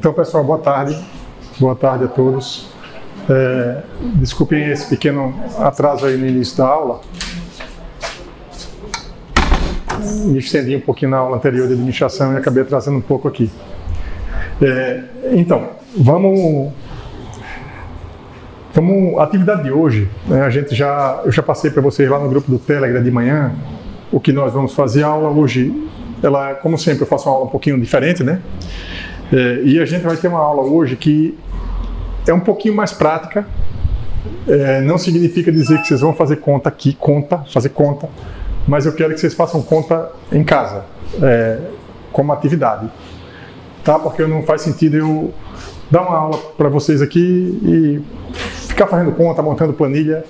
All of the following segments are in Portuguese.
Então, pessoal, boa tarde. Boa tarde a todos. Desculpem esse pequeno atraso aí no início da aula. Me estendi um pouquinho na aula anterior de administração e acabei atrasando um pouco aqui. Então, vamos... A atividade de hoje, né, eu já passei para vocês lá no grupo do Telegram de manhã o que nós vamos fazer. A aula hoje, ela, como sempre, eu faço uma aula um pouquinho diferente, né? E a gente vai ter uma aula hoje que é um pouquinho mais prática. Não significa dizer que vocês vão fazer conta aqui, fazer conta, mas eu quero que vocês façam conta em casa, como atividade, tá? Porque não faz sentido eu dar uma aula para vocês aqui e ficar fazendo conta, montando planilha.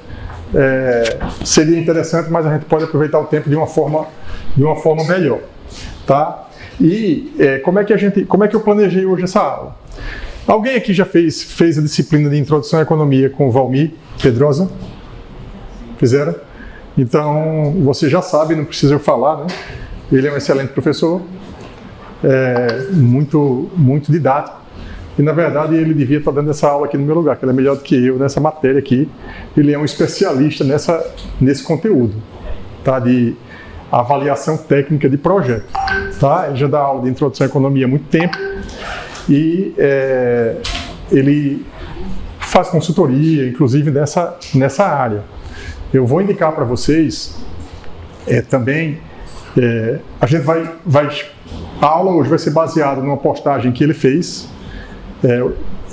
Seria interessante, mas a gente pode aproveitar o tempo de uma forma melhor, tá? E como é que eu planejei hoje essa aula? Alguém aqui já fez a disciplina de Introdução à Economia com o Valmir Pedrosa? Fizeram? Então, você já sabe, não precisa eu falar, né? Ele é um excelente professor, muito didático. E, na verdade, ele devia estar dando essa aula aqui no meu lugar, que ele é melhor do que eu nessa matéria aqui. Ele é um especialista nesse conteúdo, tá? De avaliação técnica de projeto, tá? Ele já dá aula de Introdução à Economia há muito tempo e ele faz consultoria, inclusive, nessa área. Eu vou indicar para vocês também, a aula hoje vai ser baseada numa postagem que ele fez.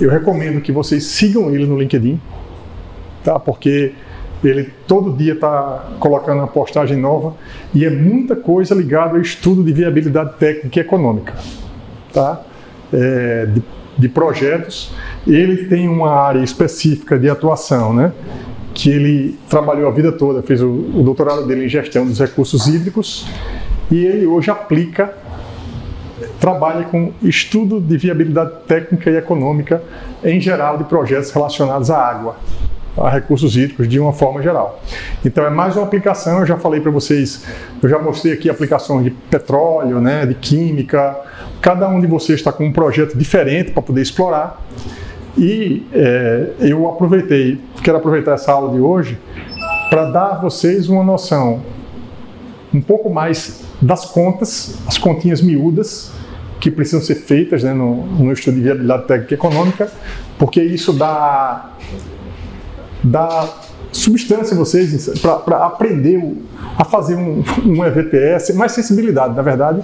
Eu recomendo que vocês sigam ele no LinkedIn, tá? Porque ele todo dia está colocando uma postagem nova e é muita coisa ligada ao estudo de viabilidade técnica e econômica, tá? De projetos. Ele tem uma área específica de atuação, né? Que ele trabalhou a vida toda, fez o doutorado dele em gestão dos recursos hídricos e ele hoje trabalha com estudo de viabilidade técnica e econômica em geral de projetos relacionados à água, a recursos hídricos de uma forma geral. Então é mais uma aplicação. Eu já falei para vocês, eu já mostrei aqui aplicações de petróleo, né, de química. Cada um de vocês está com um projeto diferente para poder explorar. E eu quero aproveitar essa aula de hoje para dar a vocês uma noção um pouco mais das contas, as continhas miúdas que precisam ser feitas, né, no estudo de viabilidade técnica e econômica, porque isso dá substância a vocês para aprender a fazer um EVTS, mais sensibilidade, na verdade.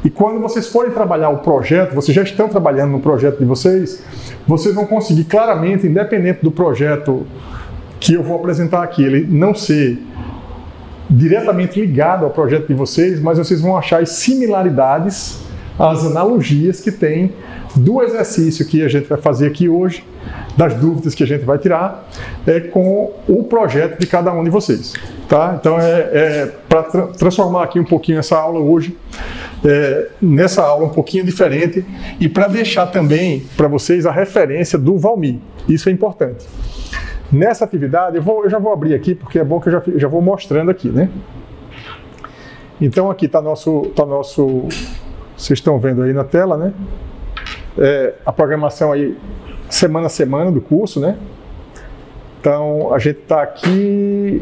E quando vocês forem trabalhar o projeto, vocês já estão trabalhando no projeto de vocês vão conseguir claramente, independente do projeto que eu vou apresentar aqui, ele não ser diretamente ligado ao projeto de vocês, mas vocês vão achar as similaridades, as analogias que tem do exercício que a gente vai fazer aqui hoje, das dúvidas que a gente vai tirar, com o projeto de cada um de vocês, tá? Então para transformar aqui um pouquinho essa aula hoje, nessa aula um pouquinho diferente, e para deixar também para vocês a referência do Valmir. Isso é importante. Nessa atividade, eu já vou abrir aqui, porque é bom que eu já vou mostrando aqui, né? Então aqui está nosso... Vocês estão vendo aí na tela, né? A programação aí, semana a semana do curso, né? Então a gente está aqui...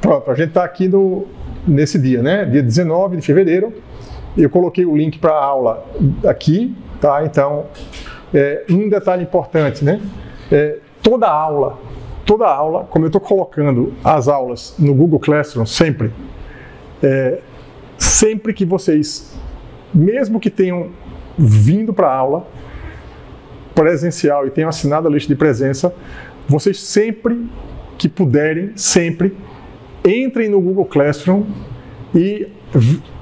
Pronto, a gente está aqui nesse dia, né? Dia 19 de fevereiro. Eu coloquei o link para a aula aqui, tá? Então, um detalhe importante, né? Toda aula, como eu estou colocando as aulas no Google Classroom, sempre que vocês, mesmo que tenham vindo para a aula presencial e tenham assinado a lista de presença, vocês sempre que puderem, entrem no Google Classroom e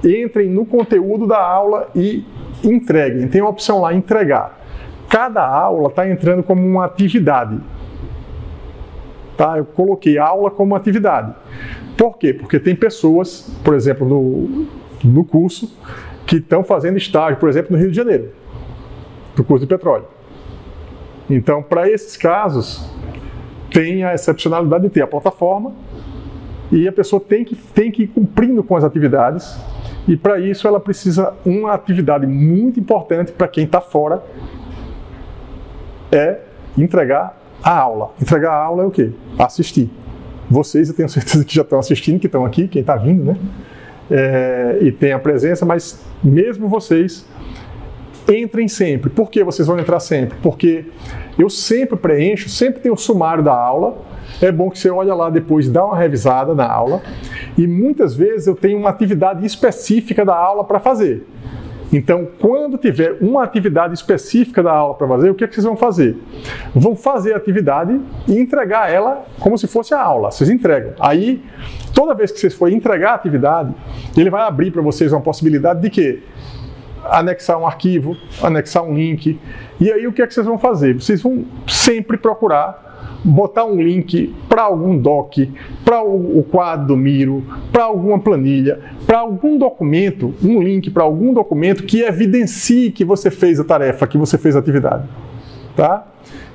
entrem no conteúdo da aula e entreguem. Tem a opção lá, entregar. Cada aula está entrando como uma atividade. Tá? Eu coloquei aula como atividade. Por quê? Porque tem pessoas, por exemplo, no curso, que estão fazendo estágio, por exemplo, no Rio de Janeiro, do curso de petróleo. Então, para esses casos, tem a excepcionalidade de ter a plataforma e a pessoa tem que ir cumprindo com as atividades E para isso ela precisa uma atividade muito importante para quem está fora, é entregar a aula. Entregar a aula é o quê? Assistir. Vocês, eu tenho certeza que já estão assistindo, que estão aqui, quem está vindo, né? E tem a presença, mas mesmo vocês, entrem sempre. Por que vocês vão entrar sempre? Porque eu sempre preencho, sempre tem o sumário da aula. É bom que você olha lá depois, dá uma revisada na aula. E muitas vezes eu tenho uma atividade específica da aula para fazer. Então, quando tiver uma atividade específica da aula para fazer, o que é que vocês vão fazer? Vão fazer a atividade e entregar ela como se fosse a aula. Vocês entregam. Aí, toda vez que vocês forem entregar a atividade, ele vai abrir para vocês uma possibilidade de quê? Anexar um arquivo, anexar um link. E aí, o que é que vocês vão fazer? Vocês vão sempre procurar botar um link para algum doc, para o quadro do Miro, para alguma planilha, para algum documento, um link para algum documento que evidencie que você fez a tarefa, que você fez a atividade. Tá?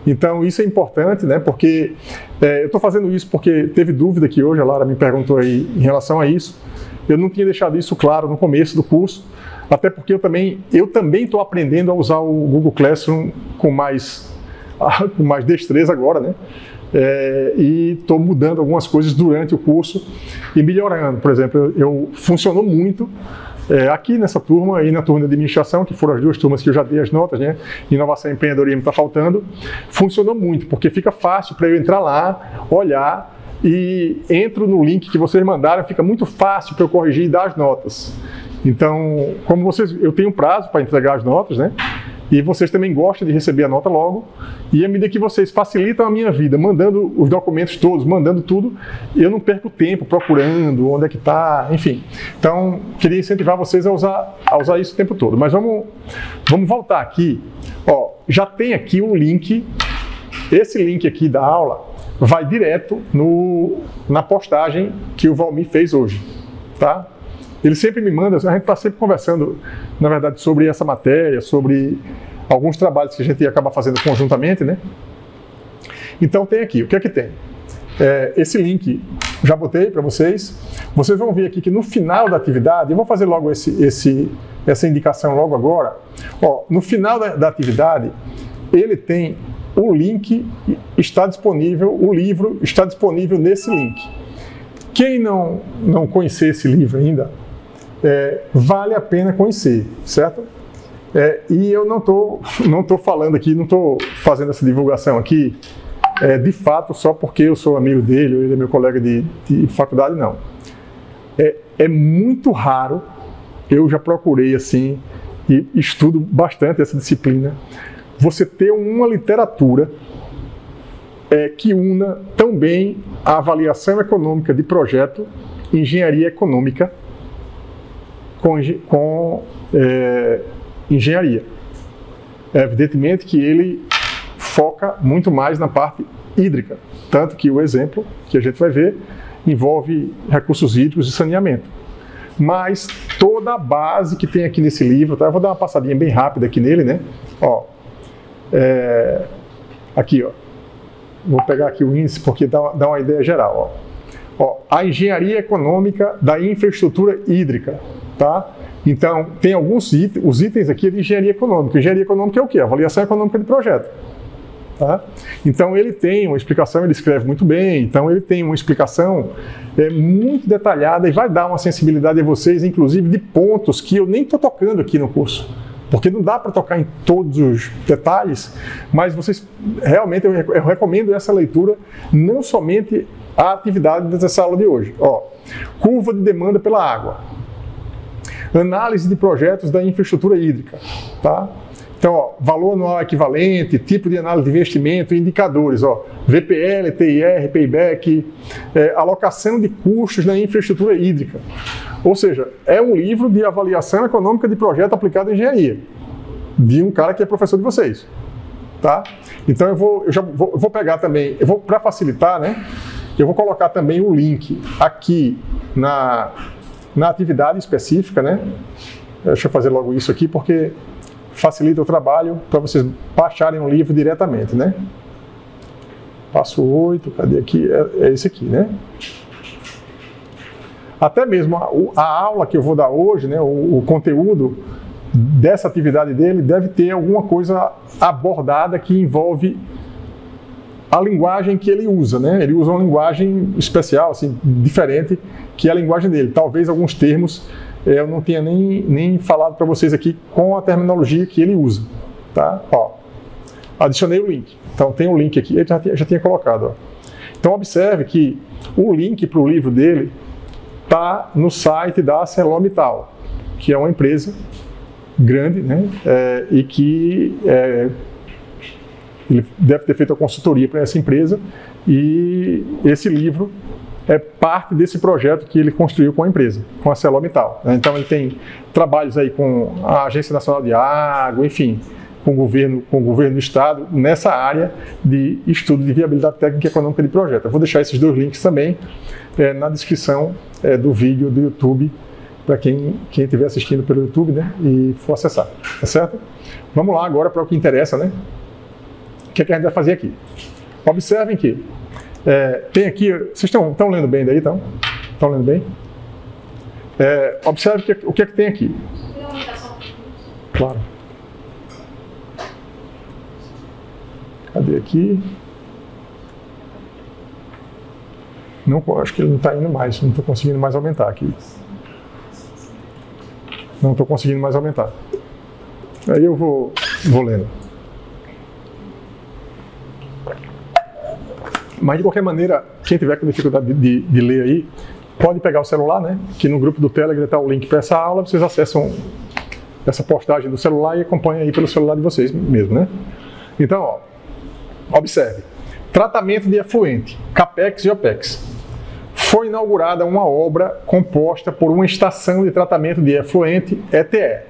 Então isso é importante, né? Porque eu estou fazendo isso porque teve dúvida aqui hoje, a Lara me perguntou aí em relação a isso. Eu não tinha deixado isso claro no começo do curso, até porque eu também estou aprendendo a usar o Google Classroom com mais destreza agora, né? E estou mudando algumas coisas durante o curso e melhorando. Por exemplo, funcionou muito aqui nessa turma e na turma de administração, que foram as duas turmas que eu já dei as notas, né? Inovação e empreendedorismo está faltando. Funcionou muito, porque fica fácil para eu entrar lá, olhar e entro no link que vocês mandaram, fica muito fácil para eu corrigir e dar as notas. Então, eu tenho prazo para entregar as notas, né? E vocês também gostam de receber a nota logo. E à medida que vocês facilitam a minha vida, mandando os documentos todos, mandando tudo, eu não perco tempo procurando onde é que está, enfim. Então, queria incentivar vocês a usar isso o tempo todo. Mas vamos voltar aqui. Ó, já tem aqui um link. Esse link aqui da aula vai direto na postagem que o Valmir fez hoje. Tá? Ele sempre me manda, a gente está sempre conversando, na verdade, sobre essa matéria, sobre alguns trabalhos que a gente acaba fazendo conjuntamente, né? Então tem aqui, o que é que tem? Esse link já botei para vocês. Vocês vão ver aqui que no final da atividade, eu vou fazer logo essa indicação logo agora. Ó, no final da atividade, ele tem o link, está disponível, o livro está disponível nesse link. Quem não conhecer esse livro ainda, vale a pena conhecer, certo? E eu não tô falando aqui, não estou fazendo essa divulgação aqui, de fato, só porque eu sou amigo dele, ou ele é meu colega de faculdade, não. É muito raro, eu já procurei assim, e estudo bastante essa disciplina, você ter uma literatura que una tão bem a avaliação econômica de projeto, engenharia econômica, com engenharia. Evidentemente que ele foca muito mais na parte hídrica, tanto que o exemplo que a gente vai ver envolve recursos hídricos e saneamento. Mas toda a base que tem aqui nesse livro, tá? Eu vou dar uma passadinha bem rápida aqui nele, né? Ó, aqui, ó. Vou pegar aqui o índice porque dá uma ideia geral. Ó, a engenharia econômica da infraestrutura hídrica. Tá? Então, tem alguns os itens aqui de engenharia econômica. Engenharia econômica é o quê? Avaliação econômica de projeto. Tá? Então, ele tem uma explicação, ele escreve muito bem, então ele tem uma explicação muito detalhada e vai dar uma sensibilidade a vocês, inclusive de pontos que eu nem estou tocando aqui no curso. Porque não dá para tocar em todos os detalhes, mas vocês realmente eu recomendo essa leitura, não somente a atividade dessa aula de hoje. Ó, curva de demanda pela água, análise de projetos da infraestrutura hídrica, tá? Então, ó, valor anual equivalente, tipo de análise de investimento, indicadores, ó, VPL, TIR, payback, alocação de custos na infraestrutura hídrica. Ou seja, é um livro de avaliação econômica de projeto aplicado em engenharia, de um cara que é professor de vocês. Tá? Então eu vou pegar também, para facilitar, né? Eu vou colocar também o link aqui na atividade específica, né? Deixa eu fazer logo isso aqui, porque facilita o trabalho para vocês baixarem o livro diretamente, né? Passo 8, cadê aqui? É esse aqui, né? até mesmo a aula que eu vou dar hoje, né, o conteúdo dessa atividade dele deve ter alguma coisa abordada que envolve a linguagem que ele usa, né? Ele usa uma linguagem especial, assim, diferente, que é a linguagem dele. Talvez alguns termos eu não tenha nem falado para vocês aqui com a terminologia que ele usa, tá? Ó, adicionei o link. Então tem um link aqui, ele já tinha colocado, ó. Então observe que o link para o livro dele está no site da ArcelorMittal, que é uma empresa grande, né? E que ele deve ter feito a consultoria para essa empresa, e esse livro é parte desse projeto que ele construiu com a empresa, com a ArcelorMittal. Então ele tem trabalhos aí com a Agência Nacional de Água, enfim, com o governo do Estado, nessa área de estudo de viabilidade técnica e econômica de projeto. Eu vou deixar esses dois links também na descrição do vídeo do YouTube, para quem estiver assistindo pelo YouTube, né, e for acessar, tá certo? Vamos lá agora para o que interessa, né? O que é que a gente vai fazer aqui? Observem que tem aqui, vocês estão lendo bem daí, estão lendo bem? Observe o que é que tem aqui. Claro. Cadê aqui? Não, acho que ele não está indo mais, não estou conseguindo mais aumentar aqui. Não estou conseguindo mais aumentar. Aí eu vou lendo. Mas de qualquer maneira, quem tiver com dificuldade de ler aí, pode pegar o celular, né? Que no grupo do Telegram está o link para essa aula, vocês acessam essa postagem do celular e acompanham aí pelo celular de vocês mesmo, né? Então, ó, observe. Tratamento de efluente, CAPEX e OPEX. Foi inaugurada uma obra composta por uma estação de tratamento de efluente, ETE,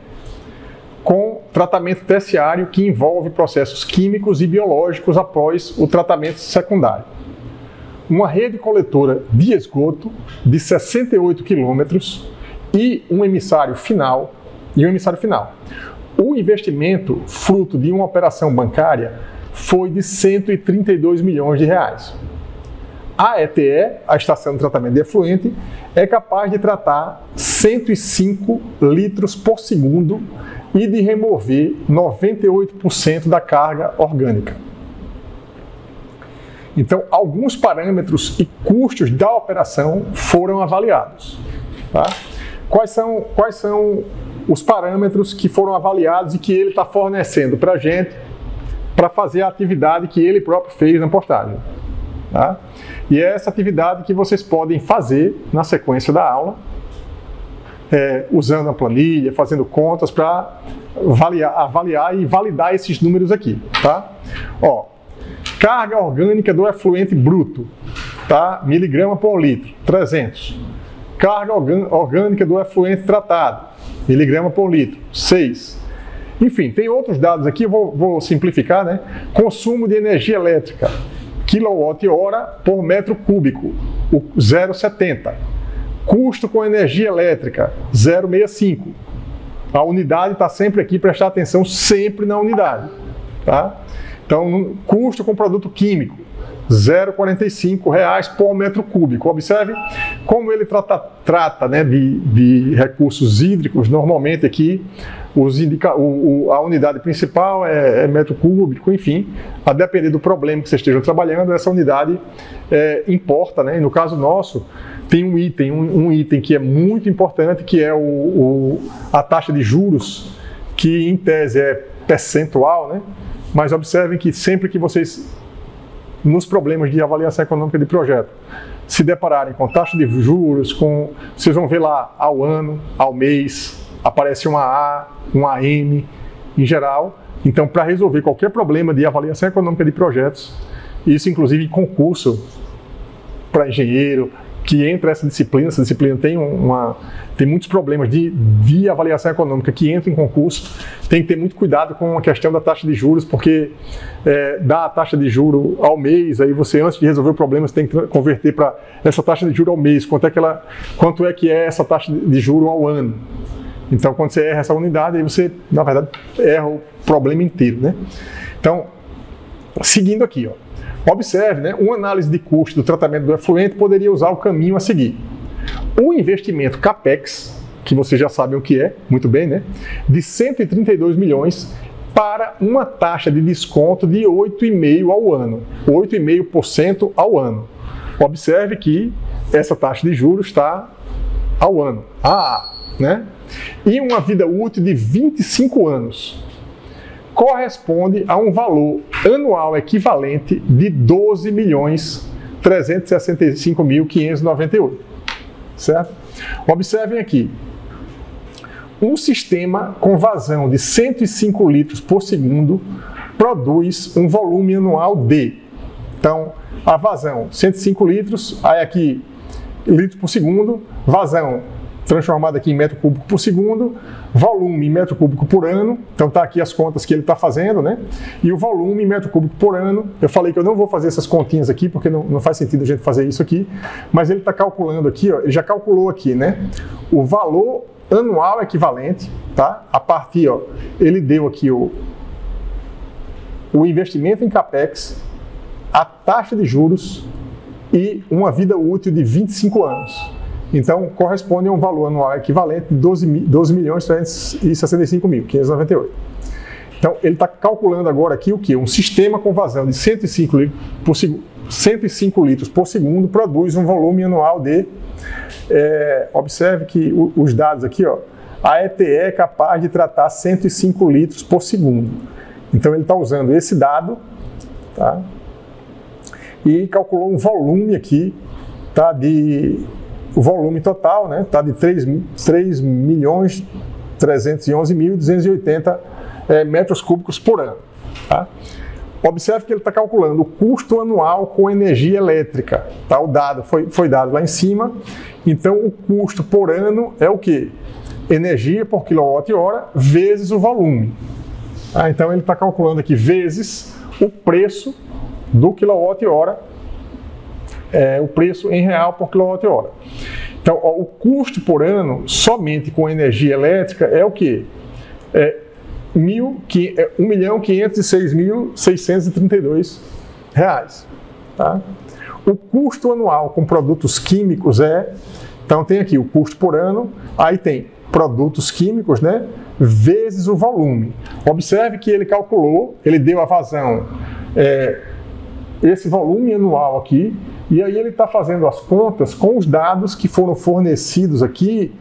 com tratamento terciário que envolve processos químicos e biológicos após o tratamento secundário. Uma rede coletora de esgoto de 68 quilômetros e um emissário final. O investimento, fruto de uma operação bancária, foi de 132 milhões de reais. A ETE, a Estação de Tratamento de Efluente, é capaz de tratar 105 litros por segundo e de remover 98% da carga orgânica. Então, alguns parâmetros e custos da operação foram avaliados. Tá? Quais são os parâmetros que foram avaliados e que ele está fornecendo para a gente para fazer a atividade que ele próprio fez na postagem? Tá? E é essa atividade que vocês podem fazer na sequência da aula, usando a planilha, fazendo contas para avaliar e validar esses números aqui. Tá? Ó, carga orgânica do efluente bruto, tá? Miligrama por litro, 300. Carga orgânica do efluente tratado, miligrama por litro, 6. Enfim, tem outros dados aqui, eu vou simplificar, né? Consumo de energia elétrica, quilowatt-hora por metro cúbico, 0,70. Custo com energia elétrica, 0,65. A unidade está sempre aqui, prestar atenção sempre na unidade. Tá? Então, custo com produto químico, R$ 0,45 por metro cúbico. Observe como ele trata né, de recursos hídricos. Normalmente aqui a unidade principal é metro cúbico, enfim, a depender do problema que vocês estejam trabalhando, essa unidade importa, né? E no caso nosso, tem um item que é muito importante, que é a taxa de juros, que em tese é percentual, né? Mas observem que sempre que vocês, nos problemas de avaliação econômica de projeto, se depararem com taxa de juros, vocês vão ver lá ao ano, ao mês, aparece uma A, uma AM, em geral. Então, para resolver qualquer problema de avaliação econômica de projetos, isso inclusive em concurso para engenheiro, que entra essa disciplina tem muitos problemas de avaliação econômica que entra em concurso, tem que ter muito cuidado com a questão da taxa de juros, porque dá a taxa de juro ao mês, aí você, antes de resolver o problema, você tem que converter para essa taxa de juro ao mês, quanto é que é essa taxa de juro ao ano. Então, quando você erra essa unidade, aí você, na verdade, erra o problema inteiro, né? Então, seguindo aqui, ó, observe, né, uma análise de custo do tratamento do efluente poderia usar o caminho a seguir. o investimento CAPEX, que vocês já sabem o que é, muito bem, né? De 132 milhões para uma taxa de desconto de 8,5% ao ano. 8,5% ao ano. Observe que essa taxa de juros está ao ano. Né? E uma vida útil de 25 anos. Corresponde a um valor anual equivalente de 12.365.598. Certo? Observem aqui. Um sistema com vazão de 105 litros por segundo produz um volume anual de... Então, a vazão, 105 litros, aí aqui, litros por segundo, vazão transformado aqui em metro cúbico por segundo, volume em metro cúbico por ano, então está aqui as contas que ele está fazendo, né? E o volume em metro cúbico por ano, eu falei que eu não vou fazer essas continhas aqui, porque não faz sentido a gente fazer isso aqui, mas ele está calculando aqui, ó, ele já calculou aqui, né? O valor anual equivalente, tá? A partir, ó, ele deu aqui o investimento em CAPEX, a taxa de juros e uma vida útil de 25 anos. Então, corresponde a um valor anual equivalente de 12.365.598. Então, ele está calculando agora aqui o quê? Um sistema com vazão de 105 litros por segundo produz um volume anual de... observe que os dados aqui, ó, a ETE é capaz de tratar 105 litros por segundo. Então, ele está usando esse dado, tá? E calculou um volume aqui, tá? O volume total, né? Tá de 3.311.280 metros cúbicos por ano. Tá? Observe que ele está calculando o custo anual com energia elétrica. Tá? O dado foi dado lá em cima. Então, o custo por ano é o quê? Energia por quilowatt-hora vezes o volume. Tá? Então, ele está calculando aqui vezes o preço do quilowatt-hora, o preço em real por quilowatt-hora. Então, ó, o custo por ano, somente com energia elétrica, é o quê? 1.506.632 reais. Tá? O custo anual com produtos químicos então tem aqui o custo por ano, aí tem produtos químicos, né, vezes o volume. Observe que ele calculou, ele deu a vazão, esse volume anual aqui, e aí ele está fazendo as contas com os dados que foram fornecidos aqui,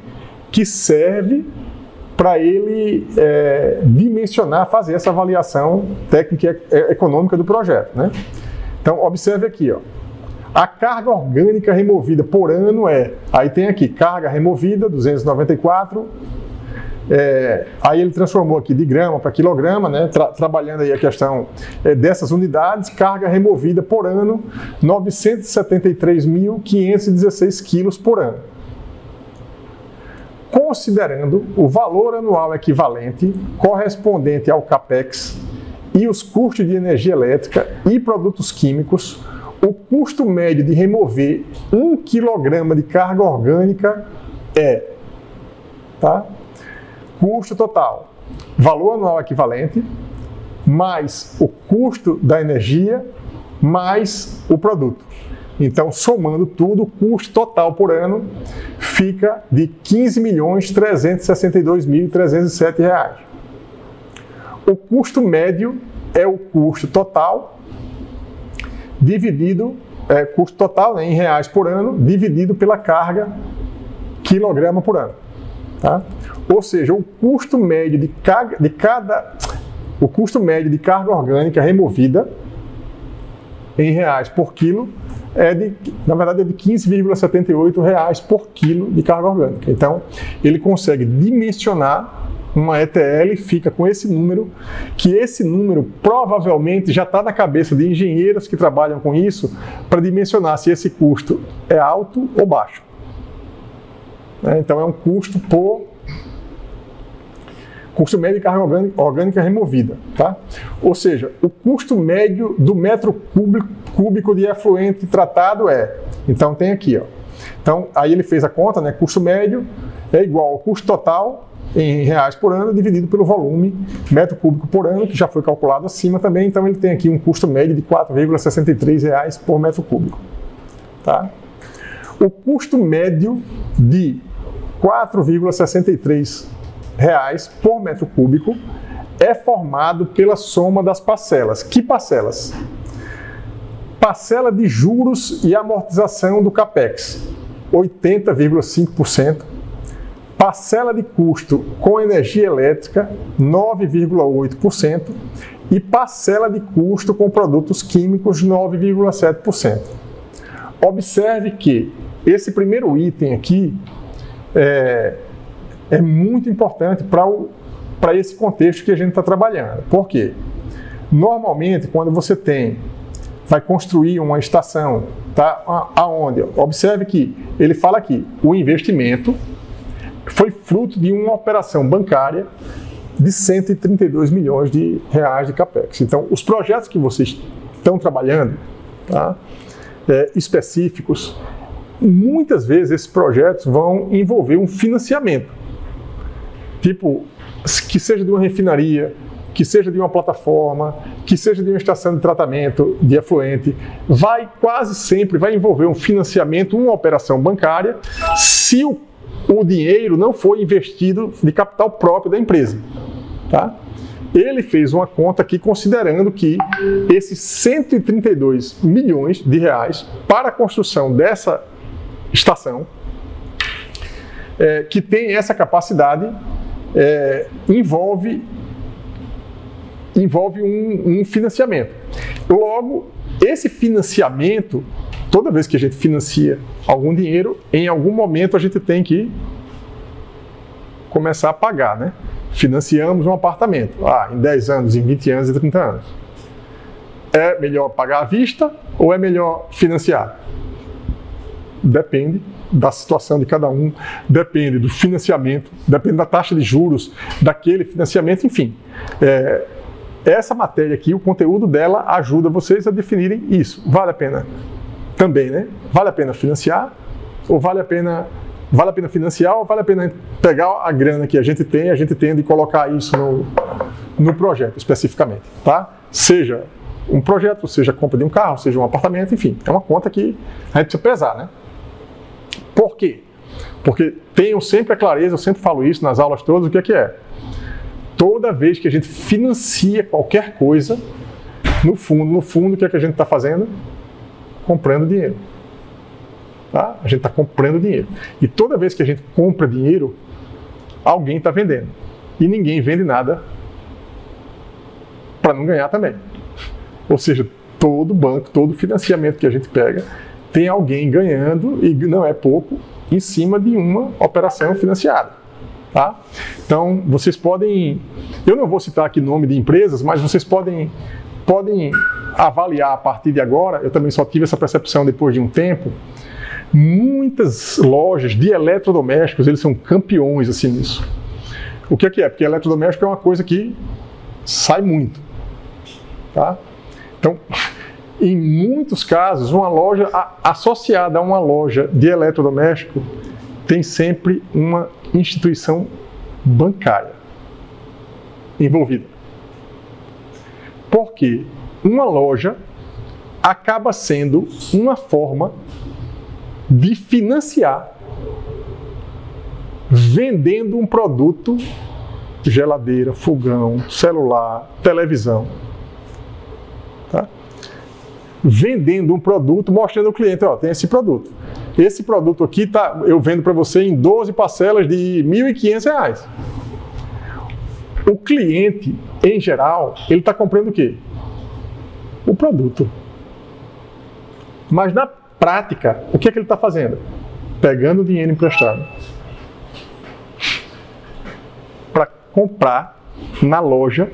que serve para ele dimensionar, fazer essa avaliação técnica e econômica do projeto, né? Então, observe aqui, ó, a carga orgânica removida por ano aí tem aqui, carga removida, 294, aí ele transformou aqui de grama para quilograma, né, trabalhando aí a questão dessas unidades, carga removida por ano, 973.516 quilos por ano. Considerando o valor anual equivalente correspondente ao CAPEX e os custos de energia elétrica e produtos químicos, o custo médio de remover 1 kg de carga orgânica tá? Custo total, valor anual equivalente, mais o custo da energia, mais o produto. Então, somando tudo, o custo total por ano fica de R$ 15.362.307 reais. O custo médio é o custo total dividido, custo total, né, em reais por ano, dividido pela carga quilograma por ano. Tá? Ou seja, o custo médio de carga orgânica removida em reais por quilo na verdade, é de 15,78 reais por quilo de carga orgânica. Então, ele consegue dimensionar uma ETL e fica com esse número, que esse número provavelmente já está na cabeça de engenheiros que trabalham com isso, para dimensionar se esse custo é alto ou baixo. Então, é um custo médio de carga orgânica removida. Tá? Ou seja, o custo médio do metro cúbico de efluente tratado então tem aqui, ó. Então, aí ele fez a conta, né? Custo médio é igual ao custo total em reais por ano dividido pelo volume metro cúbico por ano, que já foi calculado acima também. Então, ele tem aqui um custo médio de R$ 4,63 por metro cúbico. Tá? o custo médio de R$ 4,63 por metro cúbico é formado pela soma das parcelas. Que parcelas? Parcela de juros e amortização do CAPEX, 80,5%. Parcela de custo com energia elétrica, 9,8%. E parcela de custo com produtos químicos, 9,7%. Observe que esse primeiro item aqui é muito importante para esse contexto que a gente está trabalhando. Por quê? Normalmente, quando você vai construir uma estação, tá? Aonde? Observe que ele fala aqui, o investimento foi fruto de uma operação bancária de 132 milhões de reais de CAPEX. Então, os projetos que vocês estão trabalhando, tá? Específicos, muitas vezes esses projetos vão envolver um financiamento. Tipo, que seja de uma refinaria, que seja de uma plataforma, que seja de uma estação de tratamento de efluente, quase sempre vai envolver um financiamento, uma operação bancária, se o dinheiro não for investido de capital próprio da empresa. Tá? Ele fez uma conta aqui considerando que esses 132 milhões de reais para a construção dessa estação, que tem essa capacidade, envolve um financiamento. Logo, esse financiamento, toda vez que a gente financia algum dinheiro, em algum momento a gente tem que começar a pagar, né? Financiamos um apartamento, em 10 anos, em 20 anos e 30 anos. É melhor pagar à vista ou é melhor financiar? Depende da situação de cada um, depende do financiamento, depende da taxa de juros daquele financiamento, enfim. Essa matéria aqui, o conteúdo dela ajuda vocês a definirem isso. Vale a pena também, né? Vale a pena financiar ou vale a pena financiar ou vale a pena pegar a grana que a gente tem e colocar isso no projeto especificamente, tá? Seja um projeto, seja a compra de um carro, seja um apartamento, enfim, é uma conta que a gente precisa pesar, né? Por quê? Porque tenham sempre a clareza, eu sempre falo isso nas aulas todas, o que é? Toda vez que a gente financia qualquer coisa, no fundo, o que é que a gente está fazendo? Comprando dinheiro. Tá? A gente está comprando dinheiro. E toda vez que a gente compra dinheiro, alguém está vendendo. E ninguém vende nada para não ganhar também. Ou seja, todo banco, todo financiamento que a gente pega, tem alguém ganhando, e não é pouco, em cima de uma operação financiada. Tá? Então, vocês podem... Eu não vou citar aqui nome de empresas, mas vocês podem avaliar a partir de agora. Eu também só tive essa percepção depois de um tempo. Muitas lojas de eletrodomésticos, eles são campeões assim nisso. O que é? Porque eletrodoméstico é uma coisa que sai muito. Tá? Então, em muitos casos, uma loja associada a uma loja de eletrodoméstico tem sempre uma instituição bancária envolvida. Porque uma loja acaba sendo uma forma de financiar vendendo um produto, geladeira, fogão, celular, televisão. Tá? Vendendo um produto, mostrando ao cliente, tem esse produto. Esse produto aqui eu vendo para você em 12 parcelas de R$ 1.500. O cliente, em geral, ele está comprando o quê? O produto. Mas na prática, o que é que ele está fazendo? Pegando dinheiro emprestado para comprar na loja,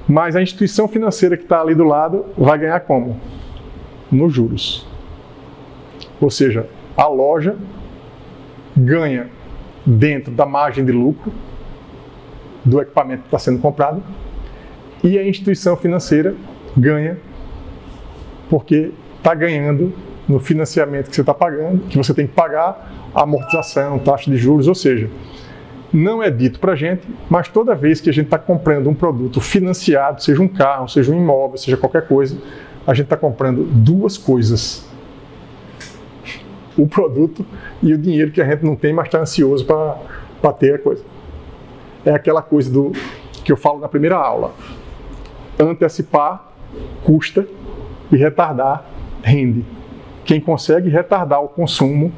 mas a instituição financeira que está ali do lado vai ganhar como? Nos juros. Ou seja, a loja ganha dentro da margem de lucro do equipamento que está sendo comprado e a instituição financeira ganha porque está ganhando no financiamento que você está pagando, que você tem que pagar, amortização, taxa de juros, ou seja, não é dito para a gente, mas toda vez que a gente está comprando um produto financiado, seja um carro, seja um imóvel, seja qualquer coisa, a gente está comprando duas coisas. o produto e o dinheiro que a gente não tem, mas está ansioso para ter a coisa. É aquela coisa que eu falo na primeira aula. Antecipar custa e retardar rende. Quem consegue retardar o consumo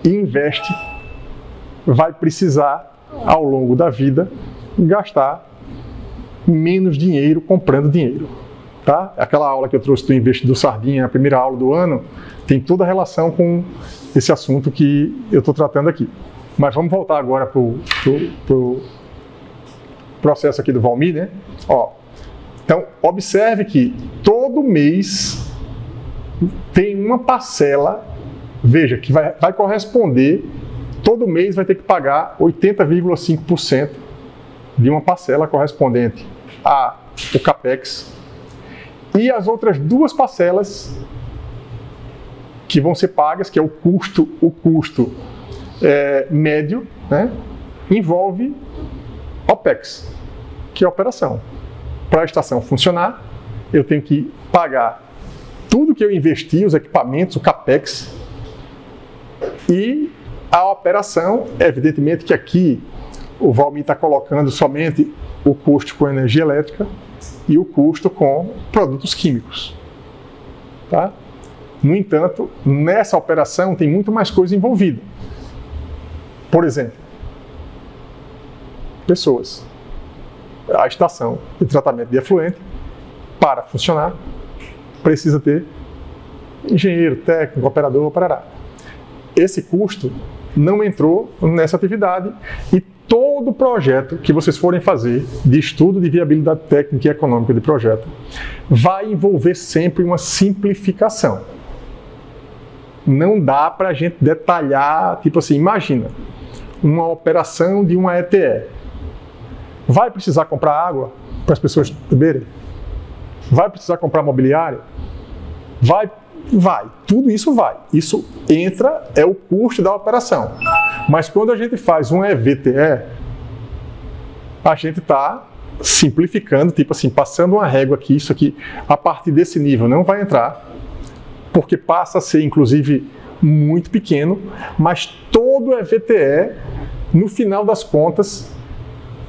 e investe vai precisar, ao longo da vida, gastar menos dinheiro comprando dinheiro. Tá? Aquela aula que eu trouxe do investidor Sardinha, a primeira aula do ano, tem toda a relação com esse assunto que eu estou tratando aqui. Mas vamos voltar agora para o processo aqui do Valmir, né? Ó, então, observe que todo mês tem uma parcela, veja, que vai corresponder, todo mês vai ter que pagar 80,5% de uma parcela correspondente ao CAPEX, e as outras duas parcelas que vão ser pagas, que é o custo médio, né, envolve OPEX, que é a operação. Para a estação funcionar, eu tenho que pagar tudo que eu investi, os equipamentos, o CAPEX, e a operação, evidentemente que aqui o Valmir está colocando somente o custo com energia elétrica e o custo com produtos químicos. Tá? No entanto, nessa operação tem muito mais coisa envolvida. Por exemplo, pessoas. A estação de tratamento de efluente, para funcionar, precisa ter engenheiro, técnico, operador, parará. Esse custo não entrou nessa atividade e todo projeto que vocês forem fazer de estudo de viabilidade técnica e econômica de projeto vai envolver sempre uma simplificação. Não dá para a gente detalhar, tipo assim, imagina, uma operação de uma ETE. Vai precisar comprar água para as pessoas beberem? Vai precisar comprar mobiliário? Vai. Tudo isso vai. Isso entra, é o custo da operação. Mas quando a gente faz um EVTE, a gente está simplificando, tipo assim, passando uma régua aqui, isso aqui, a partir desse nível não vai entrar, porque passa a ser, inclusive, muito pequeno, mas todo EVTE, no final das contas,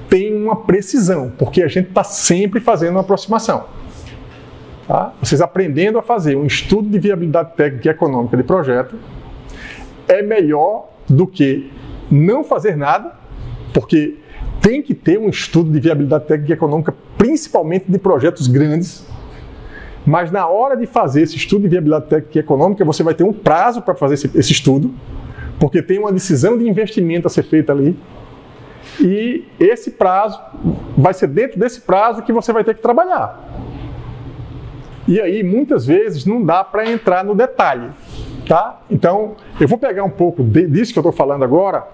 tem uma precisão, porque a gente está sempre fazendo uma aproximação. Tá? Vocês aprendendo a fazer um estudo de viabilidade técnica e econômica de projeto é melhor do que não fazer nada, porque tem que ter um estudo de viabilidade técnica e econômica, principalmente de projetos grandes, mas na hora de fazer esse estudo de viabilidade técnica e econômica, você vai ter um prazo para fazer esse estudo, porque tem uma decisão de investimento a ser feita ali, e esse prazo, vai ser dentro desse prazo que você vai ter que trabalhar. E aí, muitas vezes, não dá para entrar no detalhe, tá? Então, eu vou pegar um pouco disso que eu estou falando agora,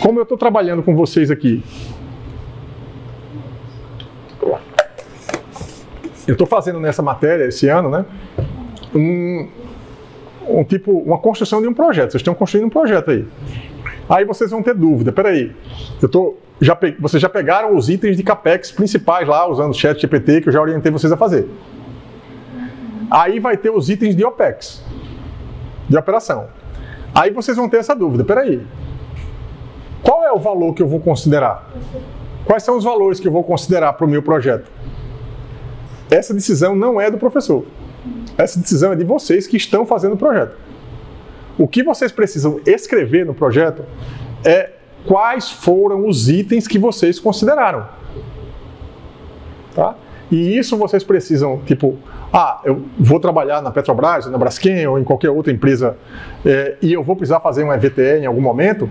como eu estou trabalhando com vocês aqui. Eu estou fazendo nessa matéria, esse ano, né, uma construção de um projeto. Vocês estão construindo um projeto aí. Aí vocês vão ter dúvida, peraí, vocês já pegaram os itens de CAPEX principais lá, usando o ChatGPT, que eu já orientei vocês a fazer. Aí vai ter os itens de OPEX, de operação. Aí vocês vão ter essa dúvida, peraí, qual é o valor que eu vou considerar? Quais são os valores que eu vou considerar para o meu projeto? Essa decisão não é do professor. Essa decisão é de vocês que estão fazendo o projeto. O que vocês precisam escrever no projeto é quais foram os itens que vocês consideraram. Tá? E isso vocês precisam, tipo, eu vou trabalhar na Petrobras, na Braskem ou em qualquer outra empresa e eu vou precisar fazer um EVTE em algum momento.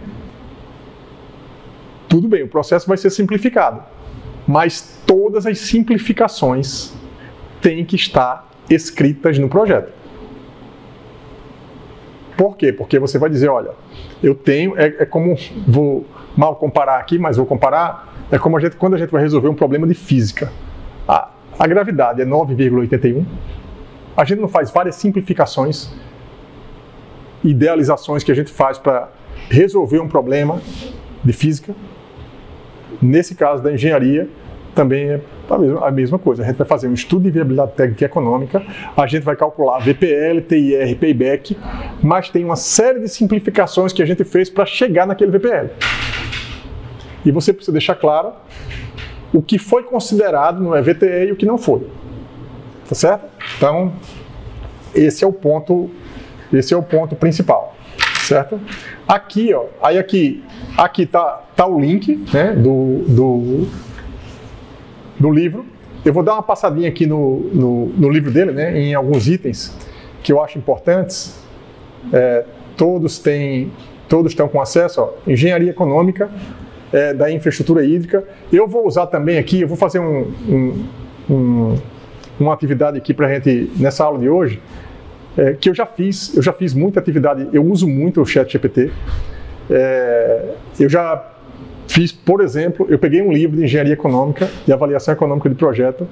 Tudo bem, o processo vai ser simplificado. Mas todas as simplificações têm que estar escritas no projeto. Por quê? Porque você vai dizer, olha, eu tenho, é como, vou mal comparar aqui, mas vou comparar, é como quando a gente vai resolver um problema de física. A gravidade é 9,81, a gente não faz várias simplificações, idealizações que a gente faz para resolver um problema de física. Nesse caso da engenharia, também a mesma coisa. A gente vai fazer um estudo de viabilidade técnica e econômica, a gente vai calcular VPL, TIR, payback, mas tem uma série de simplificações que a gente fez para chegar naquele VPL. E você precisa deixar claro o que foi considerado no EVTE e o que não foi. Tá certo? Então, esse é o ponto principal. Certo? Aqui, ó, aí aqui tá o link, né, do livro. Eu vou dar uma passadinha aqui no livro dele, né, em alguns itens que eu acho importantes. Todos estão com acesso, ó, engenharia econômica, da infraestrutura hídrica. Eu vou usar também aqui, eu vou fazer uma atividade aqui para a gente, nessa aula de hoje, que eu já fiz muita atividade, eu uso muito o ChatGPT. Eu já fiz, por exemplo, eu peguei um livro de engenharia econômica, de avaliação econômica de projeto,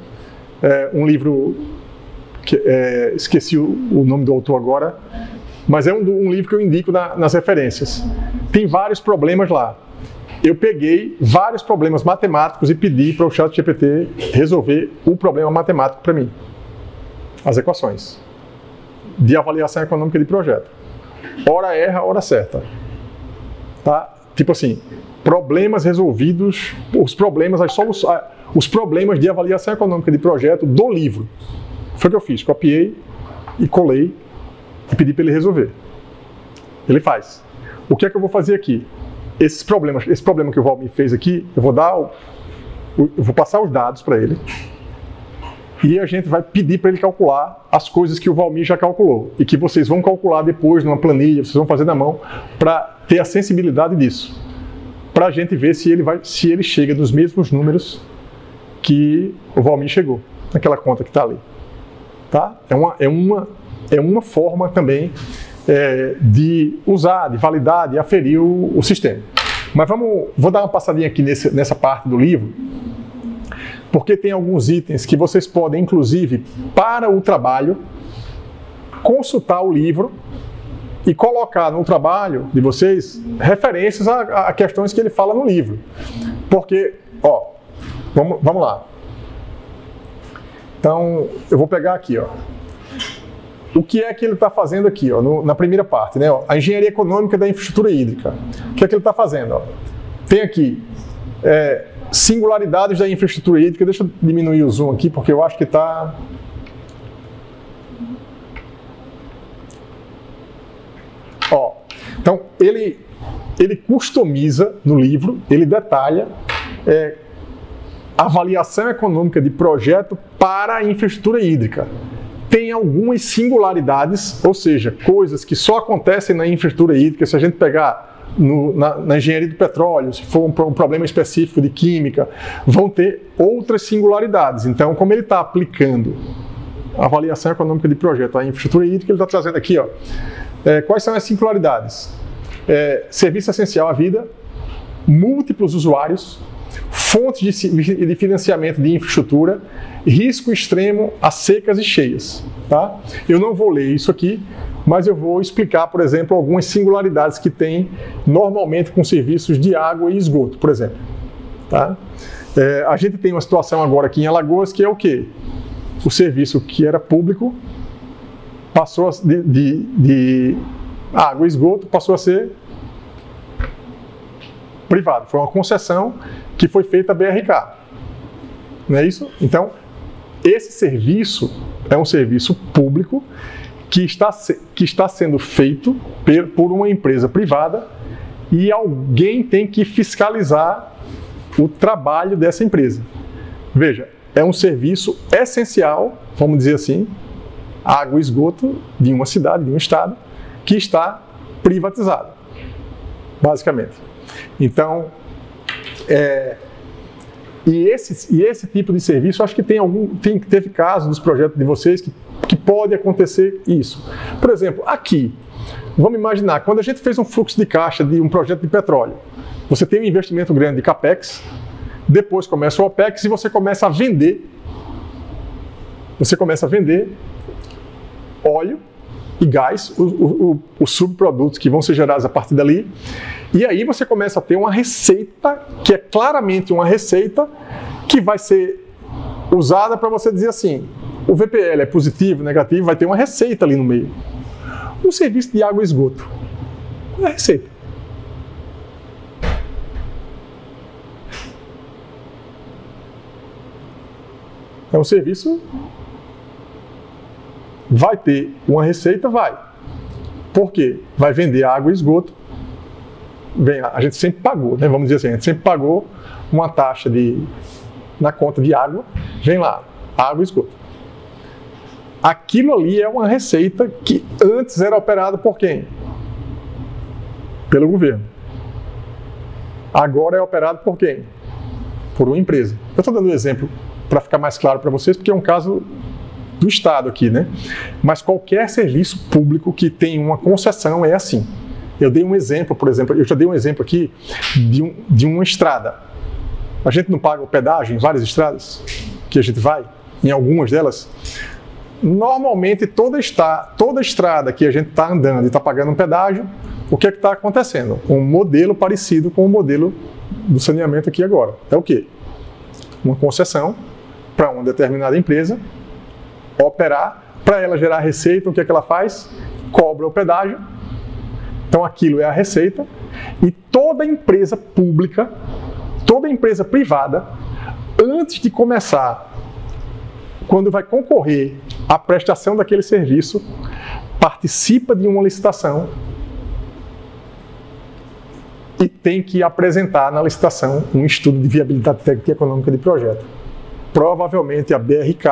um livro, esqueci o nome do autor agora, mas é um livro que eu indico nas referências. Tem vários problemas lá. Eu peguei vários problemas matemáticos e pedi para o ChatGPT resolver o problema matemático para mim. As equações de avaliação econômica de projeto. Hora erra, hora certa. Tá? Tipo assim, problemas resolvidos, os problemas, as soluções, os problemas de avaliação econômica de projeto do livro. Foi o que eu fiz, copiei e colei e pedi para ele resolver. Ele faz. O que é que eu vou fazer aqui? Esse problema que o Valmir fez aqui, eu vou passar os dados para ele e a gente vai pedir para ele calcular as coisas que o Valmir já calculou e que vocês vão calcular depois numa planilha, vocês vão fazer na mão para ter a sensibilidade disso, para a gente ver se ele chega nos mesmos números que o Valmir chegou, naquela conta que está ali. Tá? É uma forma também de usar, de validar, de aferir o sistema. Mas vou dar uma passadinha aqui nessa parte do livro, porque tem alguns itens que vocês podem, inclusive, para o trabalho, consultar o livro e colocar no trabalho de vocês referências a questões que ele fala no livro. Porque, ó, vamos lá. Então, eu vou pegar aqui, ó. O que é que ele está fazendo aqui, ó, na primeira parte, né? Ó, a engenharia econômica da infraestrutura hídrica. O que é que ele está fazendo? Ó? Tem aqui singularidades da infraestrutura hídrica. Deixa eu diminuir o zoom aqui, porque eu acho que está... Ó, então, ele customiza no livro, ele detalha avaliação econômica de projeto para a infraestrutura hídrica. Tem algumas singularidades, ou seja, coisas que só acontecem na infraestrutura hídrica. Se a gente pegar na engenharia do petróleo, se for um problema específico de química, vão ter outras singularidades. Então, como ele está aplicando a avaliação econômica de projeto à infraestrutura hídrica, ele está trazendo aqui, ó, quais são as singularidades? Serviço essencial à vida, múltiplos usuários, fontes de financiamento de infraestrutura, risco extremo a secas e cheias. Tá? Eu não vou ler isso aqui, mas eu vou explicar, por exemplo, algumas singularidades que tem normalmente com serviços de água e esgoto, por exemplo. Tá? A gente tem uma situação agora aqui em Alagoas que é o quê? O serviço que era público passou de água e esgoto passou a ser privado. Foi uma concessão que foi feita a BRK. Não é isso? Então, esse serviço é um serviço público que está sendo feito por uma empresa privada e alguém tem que fiscalizar o trabalho dessa empresa. Veja, é um serviço essencial, vamos dizer assim, água e esgoto de uma cidade, de um estado, que está privatizado, basicamente. Então, esse tipo de serviço, acho que teve casos dos projetos de vocês que pode acontecer isso. Por exemplo, aqui, vamos imaginar, quando a gente fez um fluxo de caixa de um projeto de petróleo, você tem um investimento grande de CAPEX, depois começa o OPEX e você começa a vender. Você começa a vender óleo e gás, os subprodutos que vão ser gerados a partir dali. E aí você começa a ter uma receita, que é claramente uma receita que vai ser usada para você dizer assim, o VPL é positivo, negativo, vai ter uma receita ali no meio. Um serviço de água e esgoto, qual é a receita? É um serviço, vai ter uma receita, vai. Por quê? Vai vender água e esgoto. Bem, a gente sempre pagou, né? Vamos dizer assim, a gente sempre pagou uma taxa na conta de água, vem lá, água e esgoto. Aquilo ali é uma receita que antes era operada por quem? Pelo governo. Agora é operado por quem? Por uma empresa. Eu estou dando um exemplo para ficar mais claro para vocês, porque é um caso do Estado aqui, né? Mas qualquer serviço público que tem uma concessão é assim. Eu dei um exemplo, por exemplo, eu já dei um exemplo aqui de uma estrada. A gente não paga o pedágio em várias estradas que a gente vai, em algumas delas. Normalmente, toda estrada que a gente está andando e está pagando um pedágio, o que é que está acontecendo? Um modelo parecido com o modelo do saneamento aqui agora. É o quê? Uma concessão para uma determinada empresa operar, para ela gerar receita, o que é que ela faz? Cobra o pedágio. Então aquilo é a receita. E toda empresa pública, toda empresa privada, antes de começar, quando vai concorrer à prestação daquele serviço, participa de uma licitação e tem que apresentar na licitação um estudo de viabilidade técnica e econômica de projeto. Provavelmente a BRK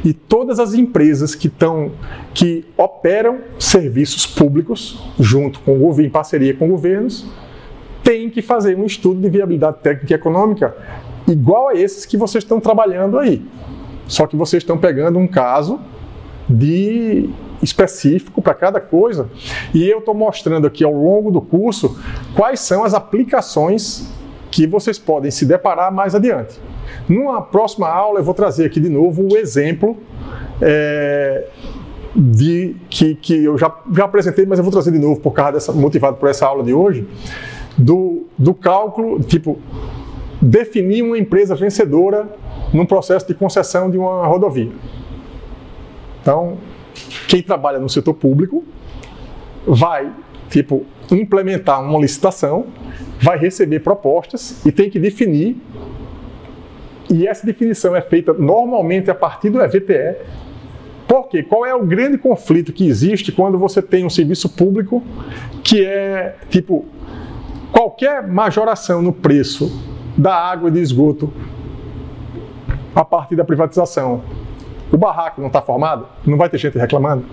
e todas as empresas que operam serviços públicos junto com o governo, em parceria com governos, têm que fazer um estudo de viabilidade técnica e econômica igual a esses que vocês estão trabalhando aí. Só que vocês estão pegando um caso específico para cada coisa, e eu estou mostrando aqui ao longo do curso quais são as aplicações que vocês podem se deparar mais adiante. Numa próxima aula eu vou trazer aqui de novo o exemplo que eu já apresentei, mas eu vou trazer de novo motivado por essa aula de hoje, do cálculo, tipo, definir uma empresa vencedora num processo de concessão de uma rodovia. Então, quem trabalha no setor público vai, tipo, implementar uma licitação, vai receber propostas e tem que definir. E essa definição é feita normalmente a partir do EVTE. Por quê? Qual é o grande conflito que existe quando você tem um serviço público que é, tipo, qualquer majoração no preço da água e de esgoto a partir da privatização, o barraco não está formado? Não vai ter gente reclamando?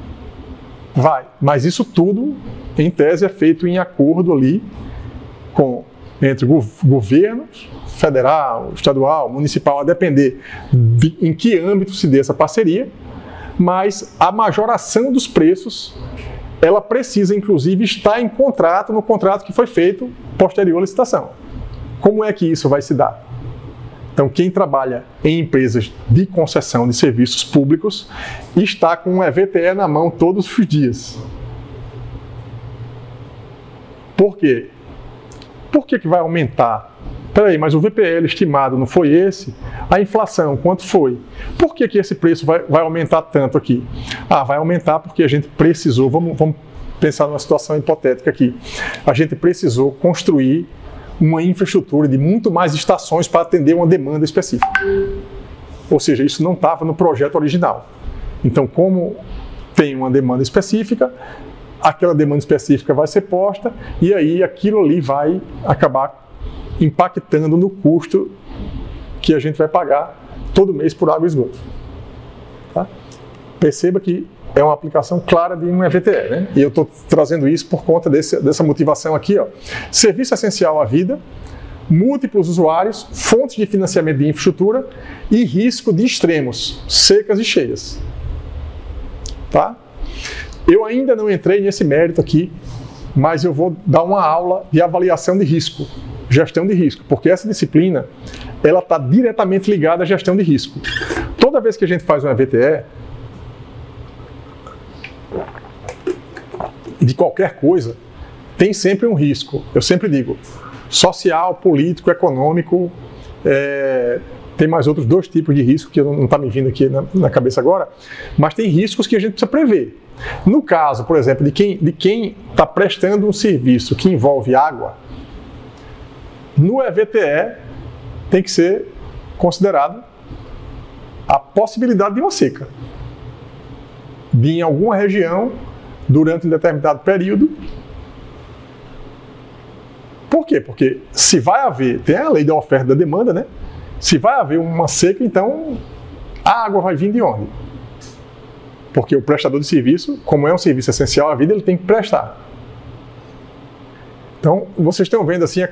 Vai. Mas isso tudo, em tese, é feito em acordo ali entre governos, federal, estadual, municipal, a depender em que âmbito se dê essa parceria, mas a majoração dos preços, ela precisa, inclusive, estar em contrato, no contrato que foi feito posterior à licitação. Como é que isso vai se dar? Então, quem trabalha em empresas de concessão de serviços públicos está com o EVTE na mão todos os dias. Por quê? Por que vai aumentar? Peraí, mas o VPL estimado não foi esse? A inflação, quanto foi? Por que esse preço vai aumentar tanto aqui? Vai aumentar porque a gente precisou, vamos pensar numa situação hipotética aqui. A gente precisou construir uma infraestrutura de muito mais estações para atender uma demanda específica. Ou seja, isso não estava no projeto original. Então, como tem uma demanda específica, aquela demanda específica vai ser posta e aí aquilo ali vai acabar impactando no custo que a gente vai pagar todo mês por água e esgoto. Tá? Perceba que é uma aplicação clara de um EVTE, né? E eu estou trazendo isso por conta dessa motivação aqui, ó. Serviço essencial à vida, múltiplos usuários, fontes de financiamento de infraestrutura e risco de extremos, secas e cheias. Tá? Eu ainda não entrei nesse mérito aqui, mas eu vou dar uma aula de avaliação de risco, gestão de risco, porque essa disciplina ela está diretamente ligada à gestão de risco. Toda vez que a gente faz um EVTE, de qualquer coisa, tem sempre um risco. Eu sempre digo, social, político, econômico, Tem mais outros 2 tipos de risco que não está me vindo aqui na cabeça agora, mas tem riscos que a gente precisa prever. No caso, por exemplo, de quem está prestando um serviço que envolve água, no EVTE tem que ser considerado a possibilidade de uma seca. De em alguma região, durante um determinado período. Por quê? Porque se vai haver, tem a lei da oferta e da demanda, né? Se vai haver uma seca, então a água vai vir de onde? Porque o prestador de serviço, como é um serviço essencial à vida, ele tem que prestar. Então, vocês estão vendo assim